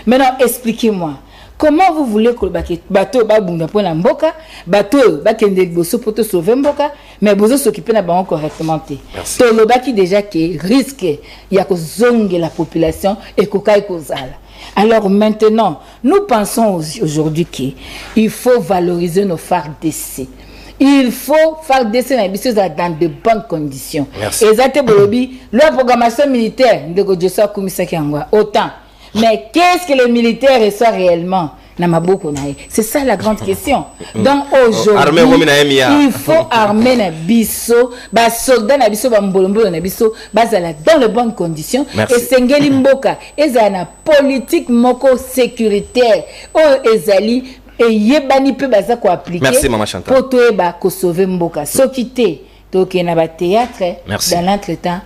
Maintenant expliquez-moi. Comment vous voulez que le bateau ba bunda pour la mboka, bateau ba kende boso pour te sauver mboka, mais bozo s'occuper na bango correctement té. To le baki déjà qui risque il y a ko zonge la population et kokai kozala. Alors maintenant, nous pensons aujourd'hui qu'il faut valoriser nos phares d'essai. Il faut faire d'essai dans de bonnes conditions. Et la programmation militaire autant. Mais qu'est-ce que les militaires reçoivent réellement? C'est ça la grande question. Donc aujourd'hui, il faut armer na biso, ba soldats na biso, ba mbolombo na biso, dans les bonnes conditions. Et sengeli mboka, ezana politique moko sécuritaire, ezali et yebani pe baza ko appliquer. Merci Maman Chantal. Pour to eba ko sauver mboka. Sokité, to ke na ba théâtre dans l'entretemps.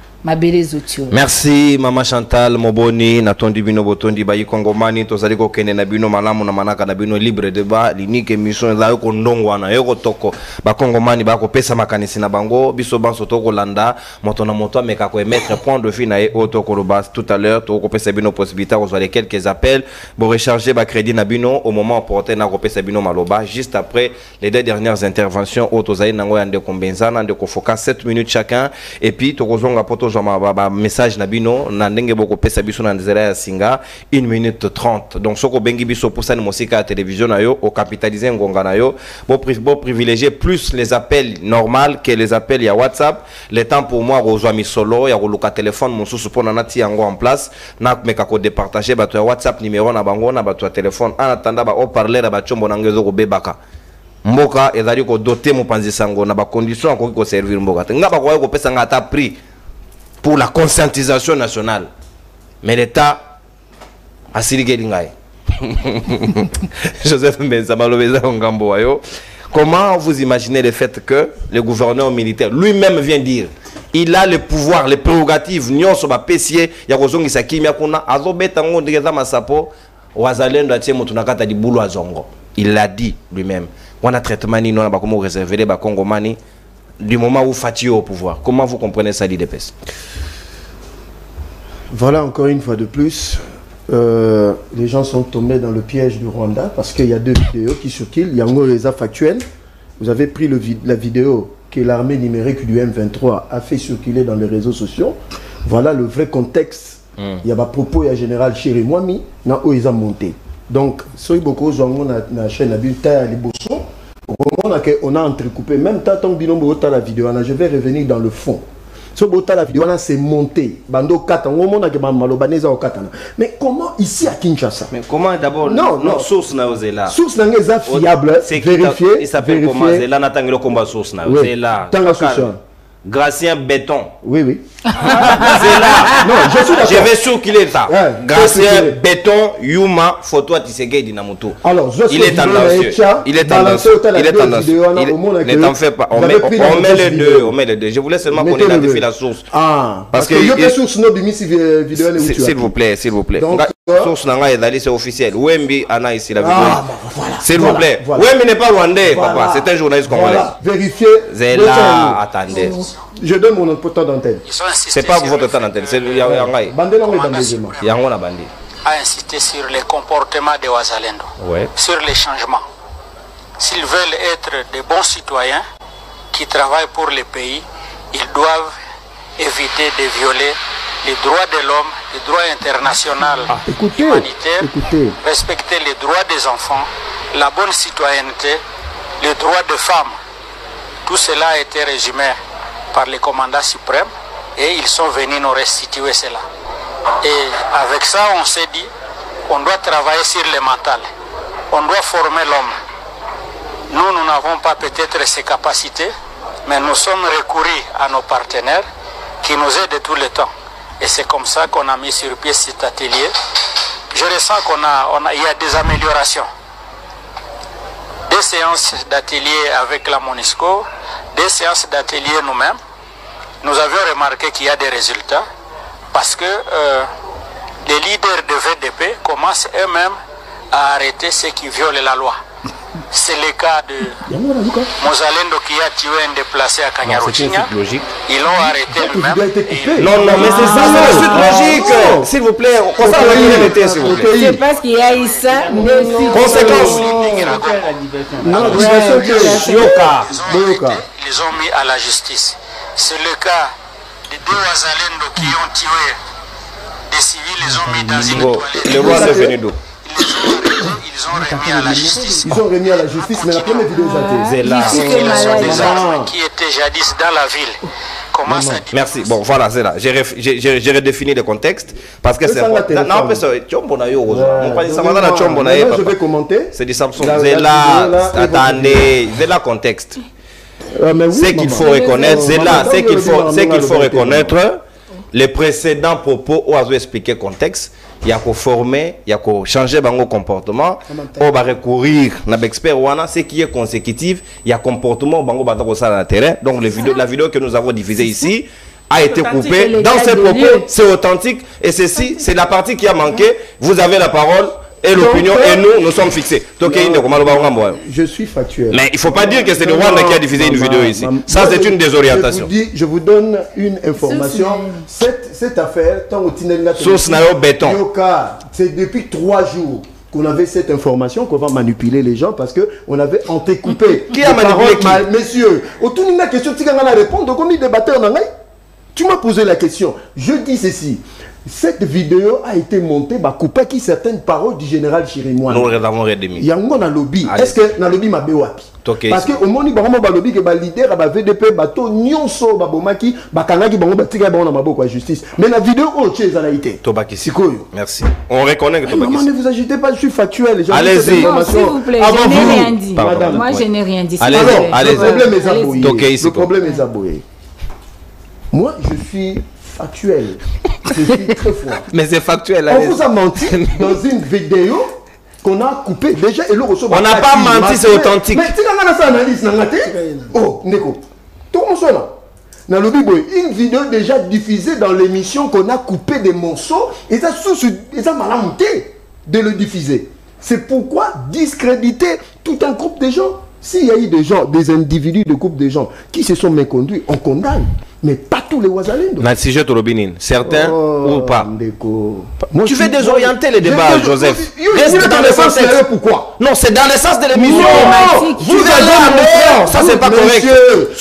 Merci Maman Chantal Moboni natondi bino botondi bayi kongomani tozali ko kende na bino malamu na manaka na bino libre débat l'unique émission za ko ndongwana yoko toko ba kongomani ba ko pesa makanisi na bango biso banso to ko landa moto na moto meka ko mettre point de fin na auto ko bas tout à l'heure to ko pesa bino possibilité ko zoale quelques appels pour recharger ba crédit na bino au moment opportun na ko pesa bino maloba juste après les deux dernières interventions auto zali nango yande ko mbenzana de ko focus 7 minutes chacun et puis to ko zonga poto un message nabino na ndenge boko pesa biso na nzela ya singa 1 minute 30 donc soko bengi biso pour ça ni musika à télévision na yo au capitaliser ngonga na yo bon privilégier plus les appels normal que les appels ya WhatsApp le temps pour moi rejoindre mi solo ya koluka téléphone mon sous pour na ti yango en place na meka ko départager bato ya WhatsApp numéro na bango na bato ya téléphone en attendant ba haut-parleur ba chombo na ngezo ko bebaka mboka ezali ko doter mo panzisango na ba condition ko ko servir mboka ngaba ko pesa ngata prix pour la conscientisation nationale. Mais l'État a siligelingaï. Joseph Mbenzamaloubeza Ongambo Ayo. Comment vous imaginez le fait que le gouverneur militaire lui-même vient dire il a le pouvoir, les prérogatives, nyon soba pesier, yakozongi sakimi yakuna, azobetango ndegeza masapo, wazalendo atie motunakata di boulot azongo. Il l'a dit lui-même. On a traitement ni non ba comment réserver les ba Congomani. Du moment où Fatih est au pouvoir. Comment vous comprenez ça, l'IDPS? Voilà, encore une fois de plus, les gens sont tombés dans le piège du Rwanda parce qu'il y a deux vidéos qui circulent. Il y a un les factuels. Vous avez pris la vidéo que l'armée numérique du M23 a fait circuler dans les réseaux sociaux. Voilà le vrai contexte. Il y a des propos, il y a général Chéri Mwami, ils ont monté. Donc, si beaucoup ont la chaîne à Liboso, on a entrecoupé, même tant que la vidéo, je vais revenir dans le fond. Si la vidéo, c'est monté. Mais comment ici à Kinshasa? Mais comment d'abord? Non, source na là. Source na fiable, vérifié. Il s'appelle comment? C'est là n'attend combat source na. C'est là. Gracien Béton. Oui, oui. C'est là. Non, je suis d'accord. Je vais circuler ça. Gracien Béton, Yuma, photo à Tisegei Dinamoto. Alors, il est tendancieux. Il est tendancieux. Il est tendancieux. Ne t'en fais pas. On met les deux. On met les deux. Je voulais seulement qu'on identifie la source. Ah. Parce que il y a des sources non bimisi vidéo. S'il vous plaît, s'il vous plaît. Source nanga est c'est officiel. Wembi Ana ici la vidéo. S'il vous plaît. Wembi n'est pas rwandais, papa. C'est un journaliste congolais. Vérifiez. Zéla, attendez. Je donne mon temps d'antenne. C'est pas votre temps d'antenne, c'est Yangai. Yangon a bandé. A incité sur les comportements des Wazalendo, sur les changements. S'ils veulent être de bons citoyens qui travaillent pour le pays, ils doivent éviter de violer les droits de l'homme, les droits internationaux humanitaires, respecter les droits des enfants, la bonne citoyenneté, les droits des femmes. Tout cela a été résumé par les commandants suprêmes et ils sont venus nous restituer cela. Et avec ça, on s'est dit qu'on doit travailler sur le mental. On doit former l'homme. Nous n'avons pas peut-être ces capacités, mais nous sommes recourus à nos partenaires qui nous aident tout le temps. Et c'est comme ça qu'on a mis sur pied cet atelier. Je ressens qu'il y a des améliorations. des séances d'atelier avec la MONUSCO, des séances d'atelier nous-mêmes. Nous avions remarqué qu'il y a des résultats parce que les leaders de VDP commencent eux-mêmes à arrêter ceux qui violent la loi. C'est le cas de Mozalendo qui a tué un déplacé à Kanyaruchinya. Ils l'ont arrêté lui-même. Non, mais c'est ça, c'est la suite logique. S'il vous plaît, on s'en va arrêter, s'il vous plaît. C'est parce qu'il y a eu ça. Conséquence. Ils ont mis à la justice. C'est le cas de deux Wazalendo qui ont tué des civils, les ont mis dans une toilette. Le roi est venu d'où? Ils ont remis à la justice. Ils ont remis à la justice, mais la première vidéo c'est là. Des armes qui étaient jadis dans la ville. Comment ça dit? Merci. Bon, voilà, c'est là. J'ai redéfini le contexte parce que c'est important. Non, mais c'est je vais commenter. C'est du Samsung. C'est là. Attendez. C'est là contexte. C'est qu'il faut reconnaître. C'est là. C'est qu'il faut reconnaître. Les précédents propos où ont expliqué le contexte, il y a qu'à former, il y a qu'à changer le comportement, on va recourir à l'expert, ce qui est consécutif, il y a comportement on va dans le terrain. Donc la vidéo que nous avons diffusée ici a été coupée. Dans ces propos, c'est authentique et ceci, c'est la partie qui a manqué. Vous avez la parole. Et l'opinion, et nous sommes fixés. Je suis factuel. Mais il ne faut pas dire que c'est le Rwanda qui a diffusé une vidéo ici. Ça, c'est une désorientation. Je vous donne une information. Cette affaire, source béton. C'est depuis 3 jours qu'on avait cette information qu'on va manipuler les gens parce qu'on avait antécoupé. Qui a manipulé qui? Messieurs, autour d'une question, tu vas répondre comme débatteur. Tu m'as posé la question. Je dis ceci. Cette vidéo a été montée par couper qui certaines paroles du général Chirimouane. Nous l'avons redémis. Il y a un lobby. Est-ce que dans le lobby m'a béwapi? Parce que au moment où il y a un lobby qui est leader, il VDP, bateau, nyonso, babomaki, bakanagi, batika, la justice. Mais la vidéo, autre chose, elle a été. Merci. On reconnaît que Tobakissi. Maman, ne vous agitez pas, je suis factuel. Allez-y. S'il vous plaît, je n'ai rien dit. Moi, je n'ai rien dit. Allez-y. Le problème est abouillé. Le problème est abouillé. Moi, je suis factuel. Je suis très froid. Mais c'est factuel. On vous a menti dans une vidéo qu'on a coupée. Déjà, et on n'a pas menti, c'est authentique. Mais tu as fait analyse. Oh, Neko. Tout le monde là. Une vidéo déjà diffusée dans l'émission qu'on a coupé des morceaux. Et ça a mal monté de le diffuser. C'est pourquoi discréditer tout un groupe de gens. S'il y a eu des gens, des individus de groupe de gens qui se sont méconduits, on condamne. Mais pas tous les Wazalendo. Certains ou pas. Moi, tu fais désorienter les débats, Joseph. Reste dans le sens de pourquoi? Non, c'est dans le sens de l'émission. Vous avez ça, c'est pas correct.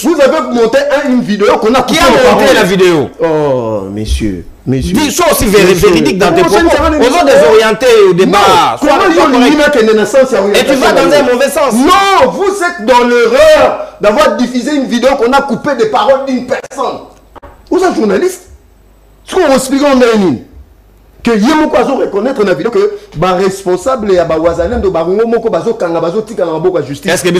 Vous avez monté une vidéo qu'on a. Qui a monté la vidéo? Oh, messieurs. Dis sois aussi véridique dans tes propos. On va désorienter au débat. Et tu vas dans un mauvais sens. Non, vous êtes dans l'erreur d'avoir diffusé une vidéo qu'on a coupé des paroles d'une personne. Vous êtes journaliste. Ce qu'on explique en dernier. Que Yemoko a reconnaître dans la vidéo que les responsables et Wazalendo Barumoko Bazo Kanga Bazo Tika Namboka justice. Est-ce que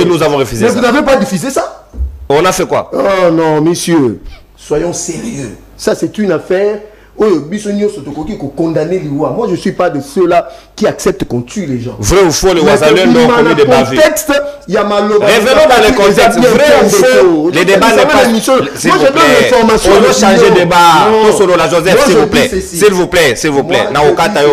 nous avons refusé ça? Mais vous n'avez pas diffusé ça? On a fait quoi? Oh non, messieurs, soyons sérieux. Ça, c'est une affaire où Bissonio Sotokoki qu'on condamner les lois. Moi, je ne suis pas de ceux-là qui acceptent qu'on tue les gens. Vrai ou faux, les Wazalendo ont commis des bavures. Il y a malheureusement. Revenons dans le contexte. Vrai ou faux, les débats n'est pas. S'il vous plaît, on doit changer de débat. Tout sur la Joseph, s'il vous plaît. S'il vous plaît, s'il vous plaît. S'il vous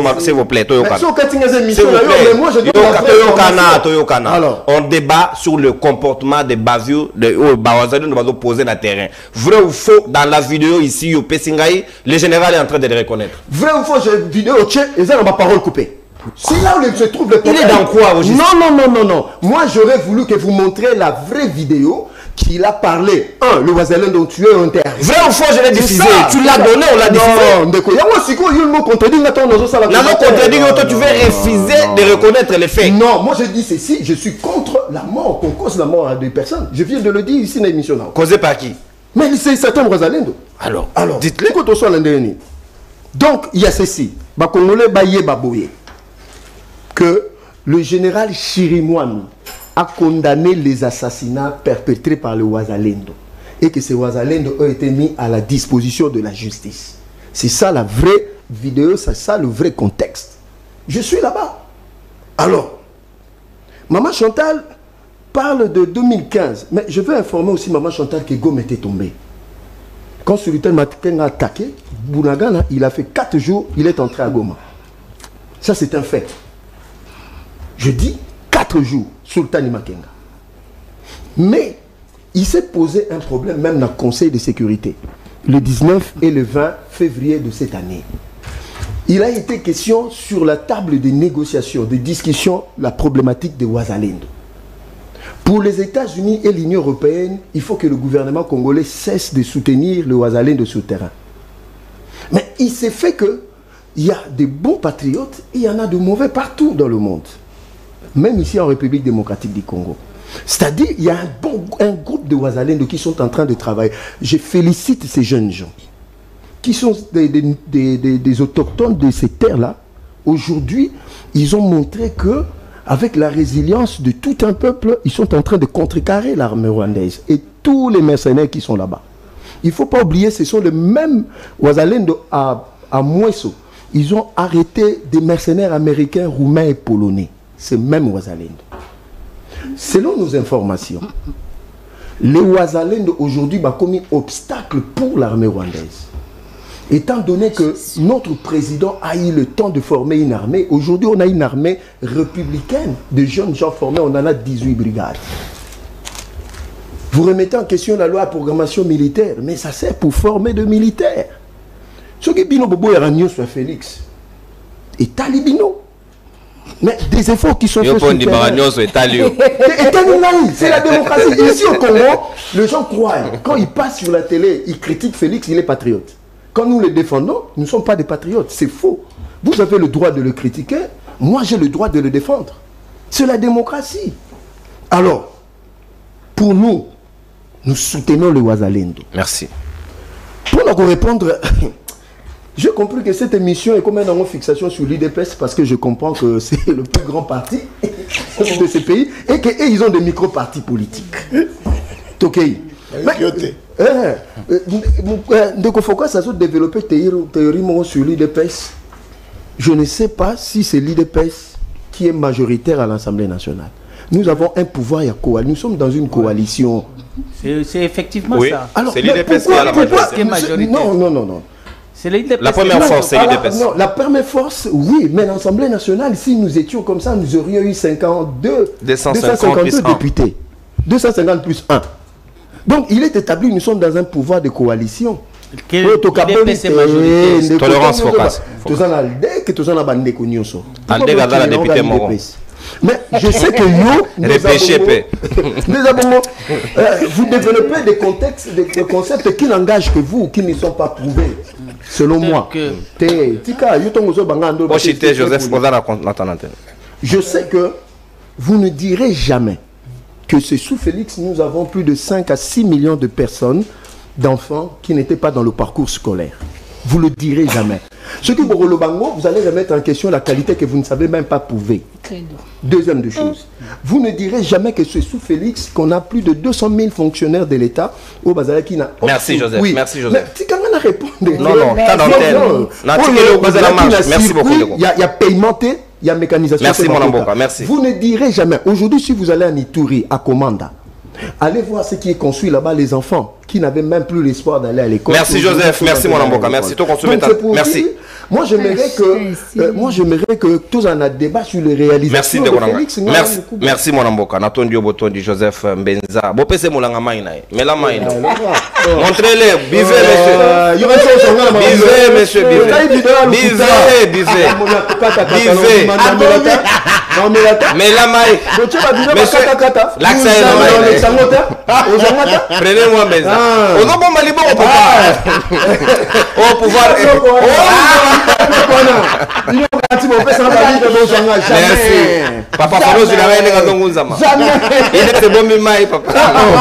plaît, alors, on débat sur le comportement des bavures de Wazalendo va poser le terrain. Vrai ou faux, dans la vidéo ici, au Pessingaï, le général est en train de le reconnaître. Vrai ou faux, j'ai une vidéo, et ça, on ma parole coupée. C'est là où se trouve le problème. Il est dans quoi aujourd'hui? Non. Moi, j'aurais voulu que vous montriez la vraie vidéo qu'il a parlé. Le Wazalendo dont tu es interdit. Vrai ou faux, je l'ai diffusé. Tu l'as donné, on l'a diffusé. Non, il y a aussi un mot contredit. Tu veux refuser de reconnaître les faits. Non, moi je dis ceci, je suis contre la mort, qu'on cause la mort à des personnes. Je viens de le dire ici dans l'émission. Causé par qui? Mais c'est certains Wazalendo. Alors dites-le. Donc, il y a ceci. Que le général Chirimouane a condamné les assassinats perpétrés par le Wazalendo. Et que ces Wazalendo ont été mis à la disposition de la justice. C'est ça la vraie vidéo, c'est ça le vrai contexte. Je suis là-bas. Alors, Maman Chantal parle de 2015. Mais je veux informer aussi Maman Chantal que Goma était tombé. Quand Sultan Makenga a attaqué, Bounagana, il a fait 4 jours, il est entré à Goma. Ça, c'est un fait. Je dis 4 jours, Sultan Makenga. Mais il s'est posé un problème même dans le Conseil de sécurité, le 19 et le 20 février de cette année. Il a été question sur la table de négociations, de discussions, la problématique de Ouazalendo. Pour les États-Unis et l'Union européenne, il faut que le gouvernement congolais cesse de soutenir le Ouazalendo sur le terrain. Mais il s'est fait qu'il y a des bons patriotes et il y en a de mauvais partout dans le monde. Même ici en République démocratique du Congo. C'est-à-dire qu'il y a un groupe de Ouazalendo qui sont en train de travailler. Je félicite ces jeunes gens qui sont des autochtones de ces terres-là. Aujourd'hui, ils ont montré que avec la résilience de tout un peuple, ils sont en train de contrecarrer l'armée rwandaise et tous les mercenaires qui sont là-bas. Il ne faut pas oublier, ce sont les mêmes Ouazalendo à Mweso. Ils ont arrêté des mercenaires américains, roumains et polonais. C'est même Ouazalendo. Selon nos informations, les Ouazalendo aujourd'hui ont commis obstacle pour l'armée rwandaise. Étant donné que notre président a eu le temps de former une armée, aujourd'hui on a une armée républicaine de jeunes gens formés, on en a 18 brigades. Vous remettez en question la loi de programmation militaire, mais ça sert pour former de militaires. Ce qui bino bobo est soit Félix et Talibino. Mais des efforts qui sont faits sur le terrain. C'est la démocratie. Ici au Congo, les gens croient. Quand ils passent sur la télé, ils critiquent Félix, il est patriote. Quand nous le défendons, nous ne sommes pas des patriotes. C'est faux. Vous avez le droit de le critiquer. Moi, j'ai le droit de le défendre. C'est la démocratie. Alors, pour nous, nous soutenons le Ouazalendo. Merci. Pour nous répondre... J'ai compris que cette émission est comme une fixation sur l'IDPS parce que je comprends que c'est le plus grand parti de ce pays et qu'ils ont des micro-partis politiques. Ok. Donc il faut que ça soit développé théorie sur l'IDPS. Je ne sais pas si c'est l'IDPS qui est majoritaire à l'Assemblée nationale. Nous avons un pouvoir, nous sommes dans une coalition. C'est effectivement ça. C'est l'IDPS qui a la majorité. Non. La première force, c'est l'IDPS. Non, la première force, oui, mais l'Assemblée nationale, si nous étions comme ça, nous aurions eu 252 députés. 250 plus 1. Donc, il est établi, nous sommes dans un pouvoir de coalition. Tolérance focale. Mais je sais que vous développez des concepts qui n'engagent que vous, qui ne sont pas prouvés, selon moi. Je sais que vous ne direz jamais que c'est sous Félix, nous avons plus de 5 à 6 millions de personnes, d'enfants qui n'étaient pas dans le parcours scolaire. Vous ne le direz jamais. Ce qui pour le Bango, vous allez remettre en question la qualité que vous ne savez même pas prouver. Deuxième de choses, vous ne direz jamais que c'est sous Félix qu'on a plus de 200 000 fonctionnaires de l'État au Bazala qui n'a... Merci Joseph, oui. Merci Joseph. Mais quand on a répondu... Non, t'as d'antenne. Merci beaucoup. Il y a paimenté, il y a mécanisation. Merci mon Amboka, merci. Vous ne direz jamais, aujourd'hui si vous allez à Ituri, à Komanda, allez voir ce qui est construit là-bas, les enfants qui n'avaient même plus l'espoir d'aller à l'école. Merci Joseph, merci mon Amboka, merci. Merci. Moi j'aimerais que tous en a débat sur les réalisations de Félix. Merci mon Amboka. Natondi Obotondi Joseph Mbenza. Bon pese molanga maïnae. Mais la maïna. Montrez-les, buvez monsieur. Buvez. Mais la maï. L'accès est la maï. Prenez-moi Mbenza. On a bon malibo au pouvoir. Merci. Papa Falo, je l'avais dit à Dongouzama. Il était bon, mais papa. Non.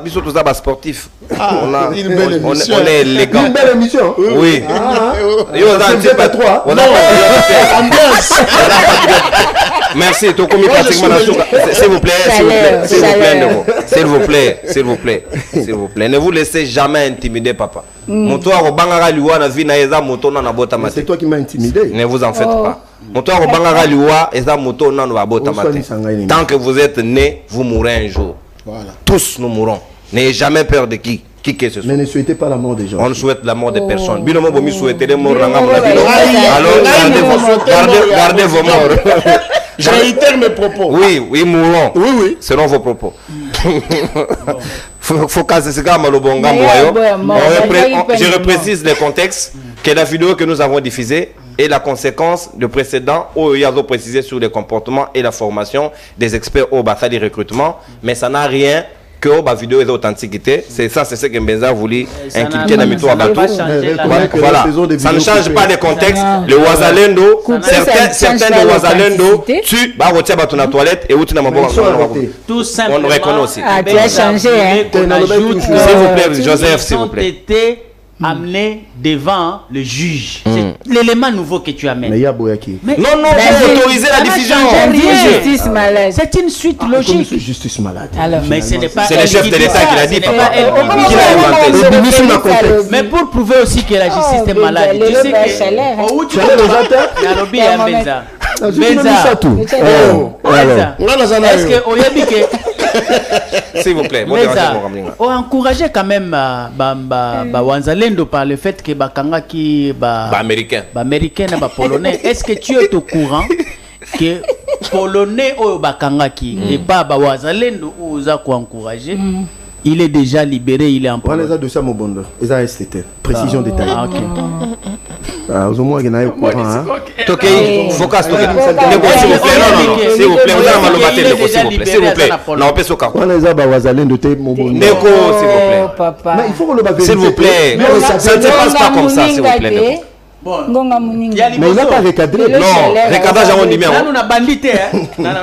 Nous sommes sportifs. On est élégant. Une belle émission. Oui. On a Merci, Tokomi pratiquement dans tout. S'il vous plaît, s'il vous plaît. Ne vous laissez jamais intimider, papa. C'est toi qui m'as intimidé. Ne vous en faites pas. Tant que vous êtes né, vous mourrez un jour. Voilà. Tous nous mourrons. N'ayez jamais peur de qui que ce soit. Mais ne souhaitez pas la mort des gens. On souhaite la mort des personnes. Alors gardez vos morts. Je réitère mes propos. Oui, mourons. Oui. Selon vos propos. Je reprécise le contexte que la vidéo que nous avons diffusée et la conséquence de précédent où il y a précisé sur les comportements et la formation des experts au Bafali recrutement, mais ça n'a rien que la vidéo est d'authenticité. C'est ça, c'est ce que Mbenza voulu inculquer dans Mito Abato. Voilà, ça ne change pas le contexte. Le Ouazalendo, certains de Ouazalendo, tu vas retirer dans la toilette et où tu n'as pas tout simplement. On le reconnaît aussi. Ah, tu as changé, hein. S'il vous plaît, Joseph, s'il vous plaît. Amené devant le juge. C'est l'élément nouveau que tu amènes. Mais il y a Boyaki. Non, vous autorisez la diffusion. Justice malade. C'est une suite logique. C'est justice malade. Alors, mais ce n'est pas. C'est le chef de l'État qui l'a dit, papa. Mais pour prouver aussi que la justice est malade, tu sais que. Où tu es est-ce que s'il vous plaît, on encourageait quand même Wanzalendo par le fait que Bakanga qui américain et polonais. Est-ce que tu es au courant que polonais ou Bakanga qui et pas Wanzalendo ou za ko encourager? Il est déjà libéré, il est en Pologne. On les a de ça, mon bon. Ils ont STT. Précision détaillée. Ok. Au moins, il y en a eu courant. Focus, s'il vous plaît. Non, s'il vous plaît. Vous allez m'alobater, s'il vous plaît. Non, on peut se calmer. On les a Bazalen de tes mon bon. Neko, s'il vous plaît. Papa. Mais il faut qu'on le batte. S'il vous plaît. Ça ne se passe pas comme ça, s'il vous plaît. Bon. Mais il n'a pas recadré. Non, recadrage à mon numéro. Non, on a bandité. Non, non,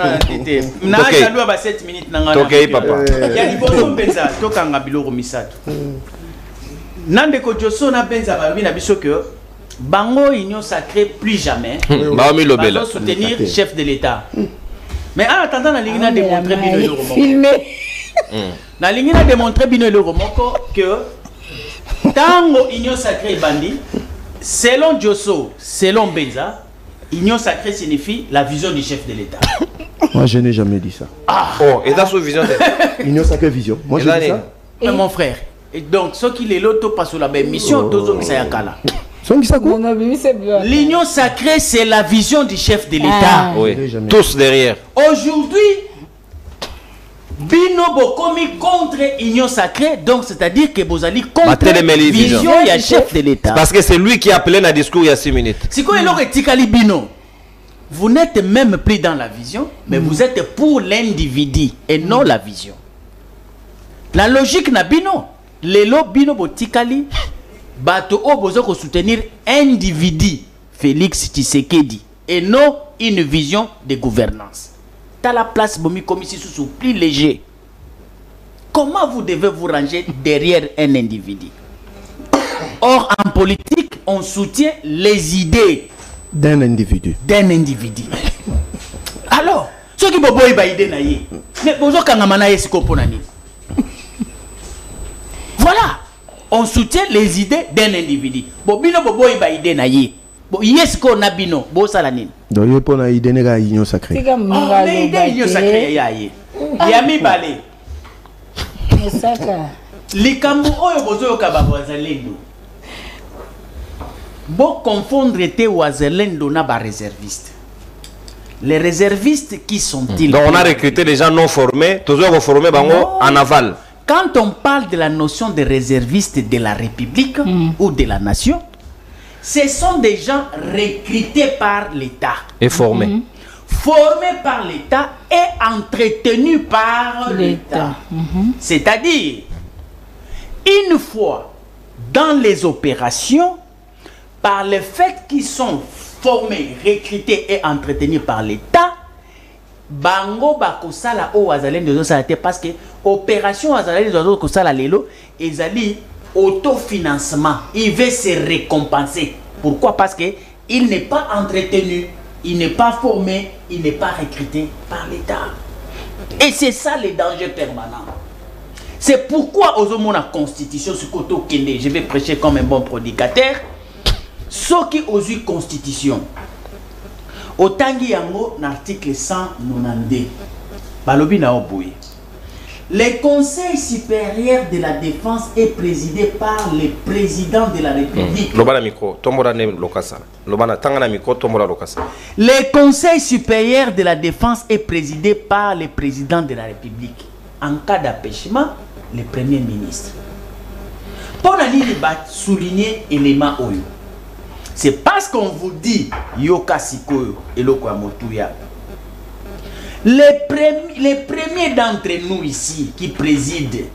7 minutes. Ok, papa. Il y a Liboso Benza, Tokanga Biloro Misato. Nandeko Joso na Benza, Bami Nabiso que Bango Union Sacrée plus jamais. Va soutenir le chef de l'État. Mais en attendant, la ligne a démontré Bino le Romoko. La ligne a démontré Bino le Romoko que Tango Union Sacrée Bandi. Selon Josso, selon Benza, union sacrée signifie la vision du chef de l'État. Moi, je n'ai jamais dit ça. Oh, et dans sa vision union sacrée vision. Moi, je dis ça. Mais mon frère, et donc, ce qui est l'auto passe sur la même mission, l'union sacrée, c'est la vision du chef de l'État. Oui, tous derrière. Aujourd'hui, Bino Bokomi contre Union Sacrée, donc c'est-à-dire que Bozali contre la vision du chef de l'État. Parce que c'est lui qui a appelé dans le discours il y a 6 minutes. Si vous Bino, vous n'êtes même plus dans la vision, mais vous êtes pour l'individu et non la vision. La logique na Bino, Lelo Bino Botikali, Bato Obozoko soutenir individu, Félix Tshisekedi, et non une vision de gouvernance. Dans la place Bomi comme ici sous plus léger. Comment vous devez vous ranger derrière un individu? Or, en politique, on soutient les idées d'un individu. Alors, ceux qui bobo iba idée naïe, mais bozo kangamana yesiko ponani. Voilà, on soutient les idées d'un individu. Bobino bobo iba idée naïe. Yesiko nabino, bo salanine. Donc, il y a une idée de l'union sacrée. Mais l'union sacrée, il y a mis balé. Les Kambo, oyo bozo kaba Ouazalendo. Bon confondre tes Ouazalendo na ba réservistes. Les réservistes qui sont-ils? Donc on a recruté des gens non formés, toujours formés en aval. Quand on parle de la notion de réservistes de la République ou de la nation, ce sont des gens recrutés par l'État. Et formés. Formés par l'État et entretenus par l'État. C'est-à-dire, une fois dans les opérations, par le fait qu'ils sont formés, recrutés et entretenus par l'État, Bango Bakosala o Wazalendo de Salate parce que opération Wazalendo de Kosala Lelo, ils allaient autofinancement, il veut se récompenser. Pourquoi? Parce qu'il n'est pas entretenu. il n'est pas formé, il n'est pas recruté par l'État. Et c'est ça le danger permanent. C'est pourquoi aux hommes la constitution ce côté Kende, je vais prêcher comme un bon prédicateur. Ce qui aux constitution. Autant qu'il y a un article 192. Balobi na oboui. Le Conseil supérieur de la défense est présidé par le président de la République. Lobana micro, tombora ne lokasa. Lobana tangana micro, tombora lokasa. Le Conseil supérieur de la défense est présidé par le président de la République. En cas d'empêchement, le premier ministre. Pour souligner l'élément oyo. C'est parce qu'on vous dit Yoka Sikoyo et Lokwa Motuya. Les premiers d'entre nous ici qui président,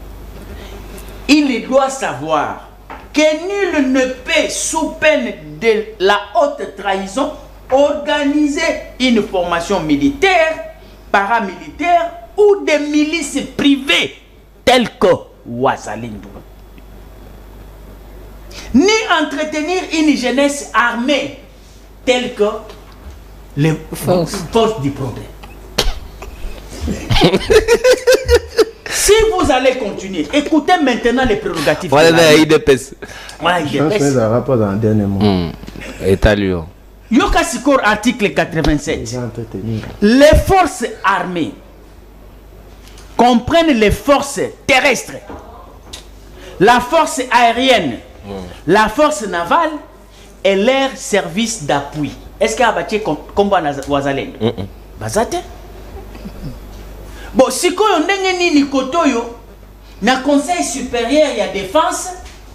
il doit savoir que nul ne peut, sous peine de la haute trahison, organiser une formation militaire, paramilitaire ou des milices privées telles que Wazalendo. Ni entretenir une jeunesse armée telle que les forces du progrès. Si vous allez continuer, écoutez maintenant les prérogatives. Voilà les IDPS. Je un rapport dans le dernier mois. Étalio. Yoka Sikor, article 87. Les forces armées comprennent les forces terrestres, la force aérienne, la force navale et leur service d'appui. Est-ce qu'il y a un combat Wazalen? Bazate. Bon, si on a ni kotoyo, na conseil supérieur de la défense,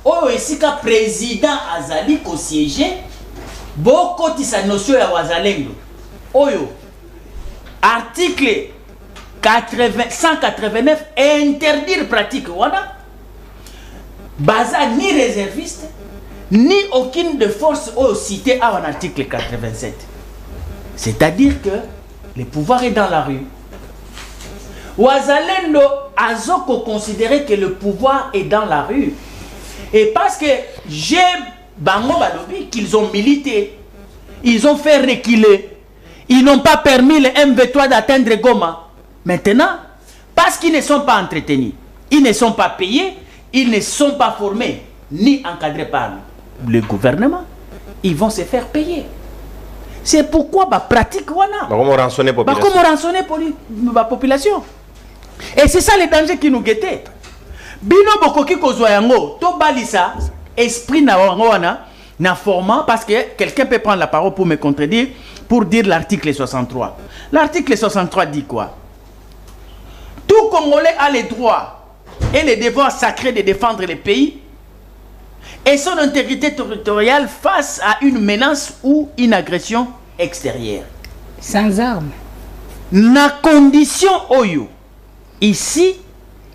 ou ici ka président azali ko siéger, beaucoup de sa notion ya Wazalendo. Oyo, article 189 interdire pratique wana. Baza ni réserviste, ni aucune de force au cité à un article 87. C'est-à-dire que le pouvoir est dans la rue. Wazalendo Azoko considérait que le pouvoir est dans la rue. Et parce que j'ai Bango Balobi qu'ils ont milité, ils ont fait reculer, ils n'ont pas permis le M23 d'atteindre Goma. Maintenant, parce qu'ils ne sont pas entretenus, ils ne sont pas payés, ils ne sont pas formés ni encadrés par le gouvernement, ils vont se faire payer. C'est pourquoi la pratique wana. Comment rançonner la population. Et c'est ça le danger qui nous guettait. Bino bokoki kozwa yango to balisa esprit na wana na formant parce que quelqu'un peut prendre la parole pour me contredire pour dire l'article 63. L'article 63 dit quoi? Tout Congolais a le droit et le devoir sacré de défendre le pays et son intégrité territoriale face à une menace ou une agression extérieure. Sans armes. Na condition oyo. Ici,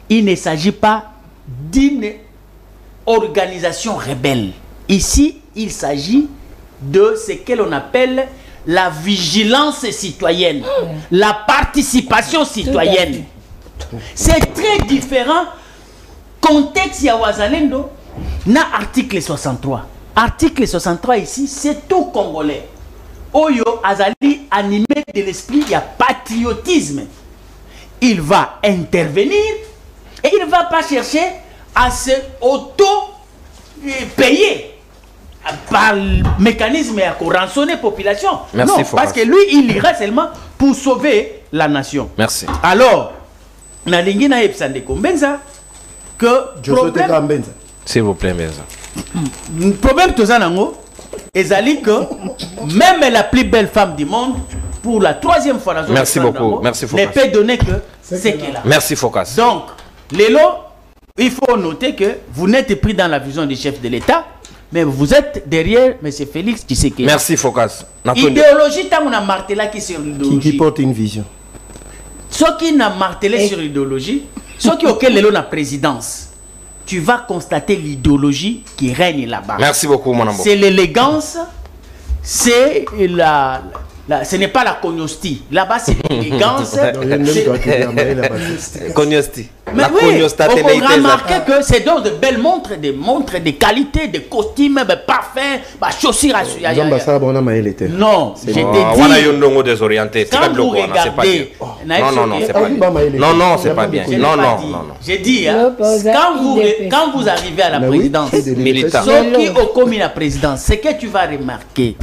il ne s'agit pas d'une organisation rebelle. Ici, il s'agit de ce que l'on appelle la vigilance citoyenne, la participation citoyenne. C'est très différent. Contexte Yawazalendo, na article 63. Article 63 ici, c'est tout Congolais. Oyo Azali animé de l'esprit, il y a patriotisme. Il va intervenir et il ne va pas chercher à se auto-payer par le mécanisme à rançonner la population. Merci, non, parce que lui, il ira seulement pour sauver la nation. Merci. Alors, na lingi na epsande kombenza que problème, s'il vous plaît, Benza. Problème tout ça nango, ezali que même la plus belle femme du monde, pour la troisième fois, merci beaucoup. Merci Focas. Ne peut donner que c'est qu'elle a. Merci Focas. Donc, Lélo, il faut noter que vous n'êtes pris dans la vision du chef de l'État, mais vous êtes derrière M. Félix Tshisekedi. Merci Focas. Idéologie, tant on a martelé qui sur l'idéologie. Qui porte une vision. Ceux qui n'ont martelé sur l'idéologie, ceux qui auquel Lélo la présidence, tu vas constater l'idéologie qui règne là-bas. Merci beaucoup, mon amour. C'est l'élégance, c'est ce n'est pas la cognosti. Là-bas, c'est l'élégance. Cognosti. Mais la oui, cognostate on remarque que c'est donc de belles montres, de qualité, des costumes, des parfums, des chaussures à non, je t'ai dit. Désorienté. Quand vous regardez, non, c'est pas bien. Non, c'est pas bien. Non. J'ai dit, hein, quand vous arrivez à la présidence, militant, ce qui au commis la présidence, c'est que tu vas remarquer,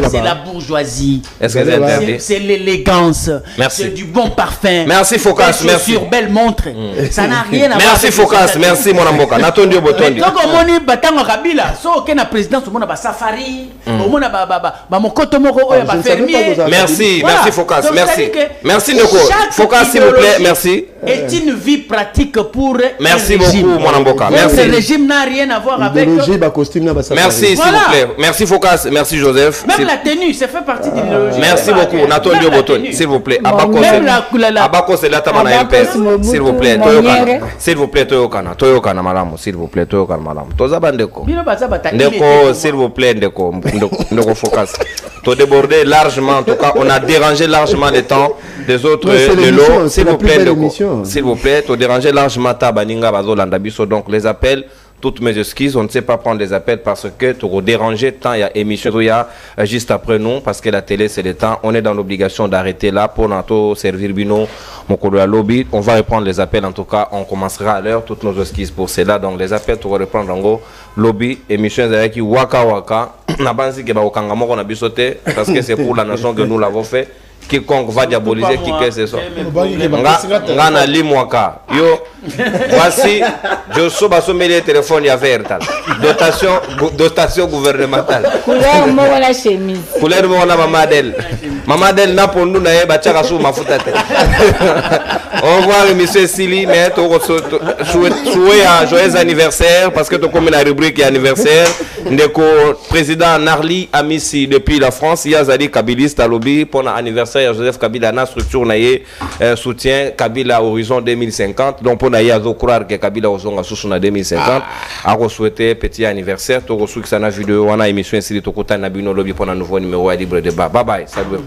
c'est la bourgeoisie, c'est l'élégance, c'est du bon parfum, merci Focas, merci. Sur belle montre, ça n'a rien à voir. Merci Focas, merci mon amboka. Natondi Botondi. Donc on moni batango Kabila, so aucun présidence au monde ba safari, au monde ba mokoto moko oya ba fermier. Merci Focas, merci. Merci Ndeko. Focas s'il vous plaît, merci. Est une vie pratique pour merci beaucoup mon amboka. Merci. Ce régime n'a rien à voir avec merci s'il vous plaît. Merci Focas, merci Joseph. Même la tenue, ça fait partie de l'idéologie. Merci beaucoup Natondi Botondi, s'il vous plaît. Abako c'est là tamana MP. S'il vous plaît, s'il vous plaît, Toyokana malamu, s'il vous plaît, Toyokana malamu. Tozaba Ndeko. Ndeko, s'il vous plaît, Ndeko Focas. To déborder largement, en tout cas, on a dérangé largement le temps des autres de l'eau. S'il vous plaît, Ndeko. S'il vous plaît, to déranger largement Tabaninga Bazolanda Biso. Donc les appels, toutes mes excuses, on ne sait pas prendre les appels parce que tu as dérangé tant il y a émission juste après nous parce que la télé c'est le temps. On est dans l'obligation d'arrêter là pour notre servir bino mon lobby. On va reprendre les appels en tout cas. On commencera à l'heure. Toutes nos excuses pour cela. Donc les appels tu vas reprendre en gros lobby émission avec Waka Waka. Na banzi ke ba okanga moko na bisoté parce que c'est pour la nation que nous l'avons fait. Quiconque va diaboliser qui que ce soit. Ngana limwaka. Yo, voici, je suis basomé les téléphones ya vert. Dotation gouvernementale. Couleur mo la chemise. Couleur mo na Mamadel. Mamadel na pour nous na ye bachaka sou mafuta te. Au revoir monsieur Sili, mais souhait un joyeux anniversaire parce que tu comme la rubrique anniversaire. Ndeko président Narli Amissi depuis la France, Yazali Kabiliste à lobby pour l'anniversaire. Joseph Kabila na structure naie soutient Kabila horizon 2050 donc pour naie azo croire que Kabila ozonga sous na 2050 a souhaité petit anniversaire to reçu que ça na vidéo on a émission ici to kota na bino lobby pour un nouveau numéro à libre débat. Bye bye, salut.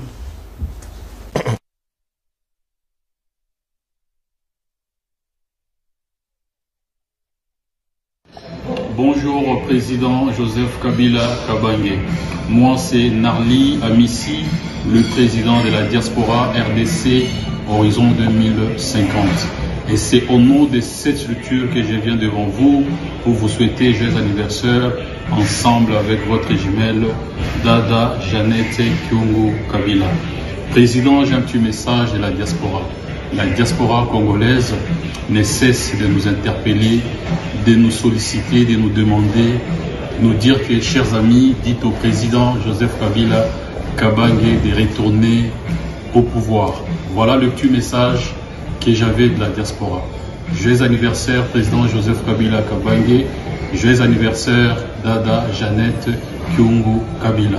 Bonjour Président Joseph Kabila Kabange. Moi c'est Narli Amissi, le président de la diaspora RDC Horizon 2050. Et c'est au nom de cette structure que je viens devant vous pour vous souhaiter joyeux anniversaire ensemble avec votre jumelle Dada Jeannette Kyungu Kabila. Président, j'ai un petit message de la diaspora. La diaspora congolaise ne cesse de nous interpeller, de nous solliciter, de nous demander, nous dire que, chers amis, dites au président Joseph Kabila Kabange de retourner au pouvoir. Voilà le petit message que j'avais de la diaspora. Joyeux anniversaire, président Joseph Kabila Kabange. Joyeux anniversaire, Dada Jeannette Kyungu Kabila.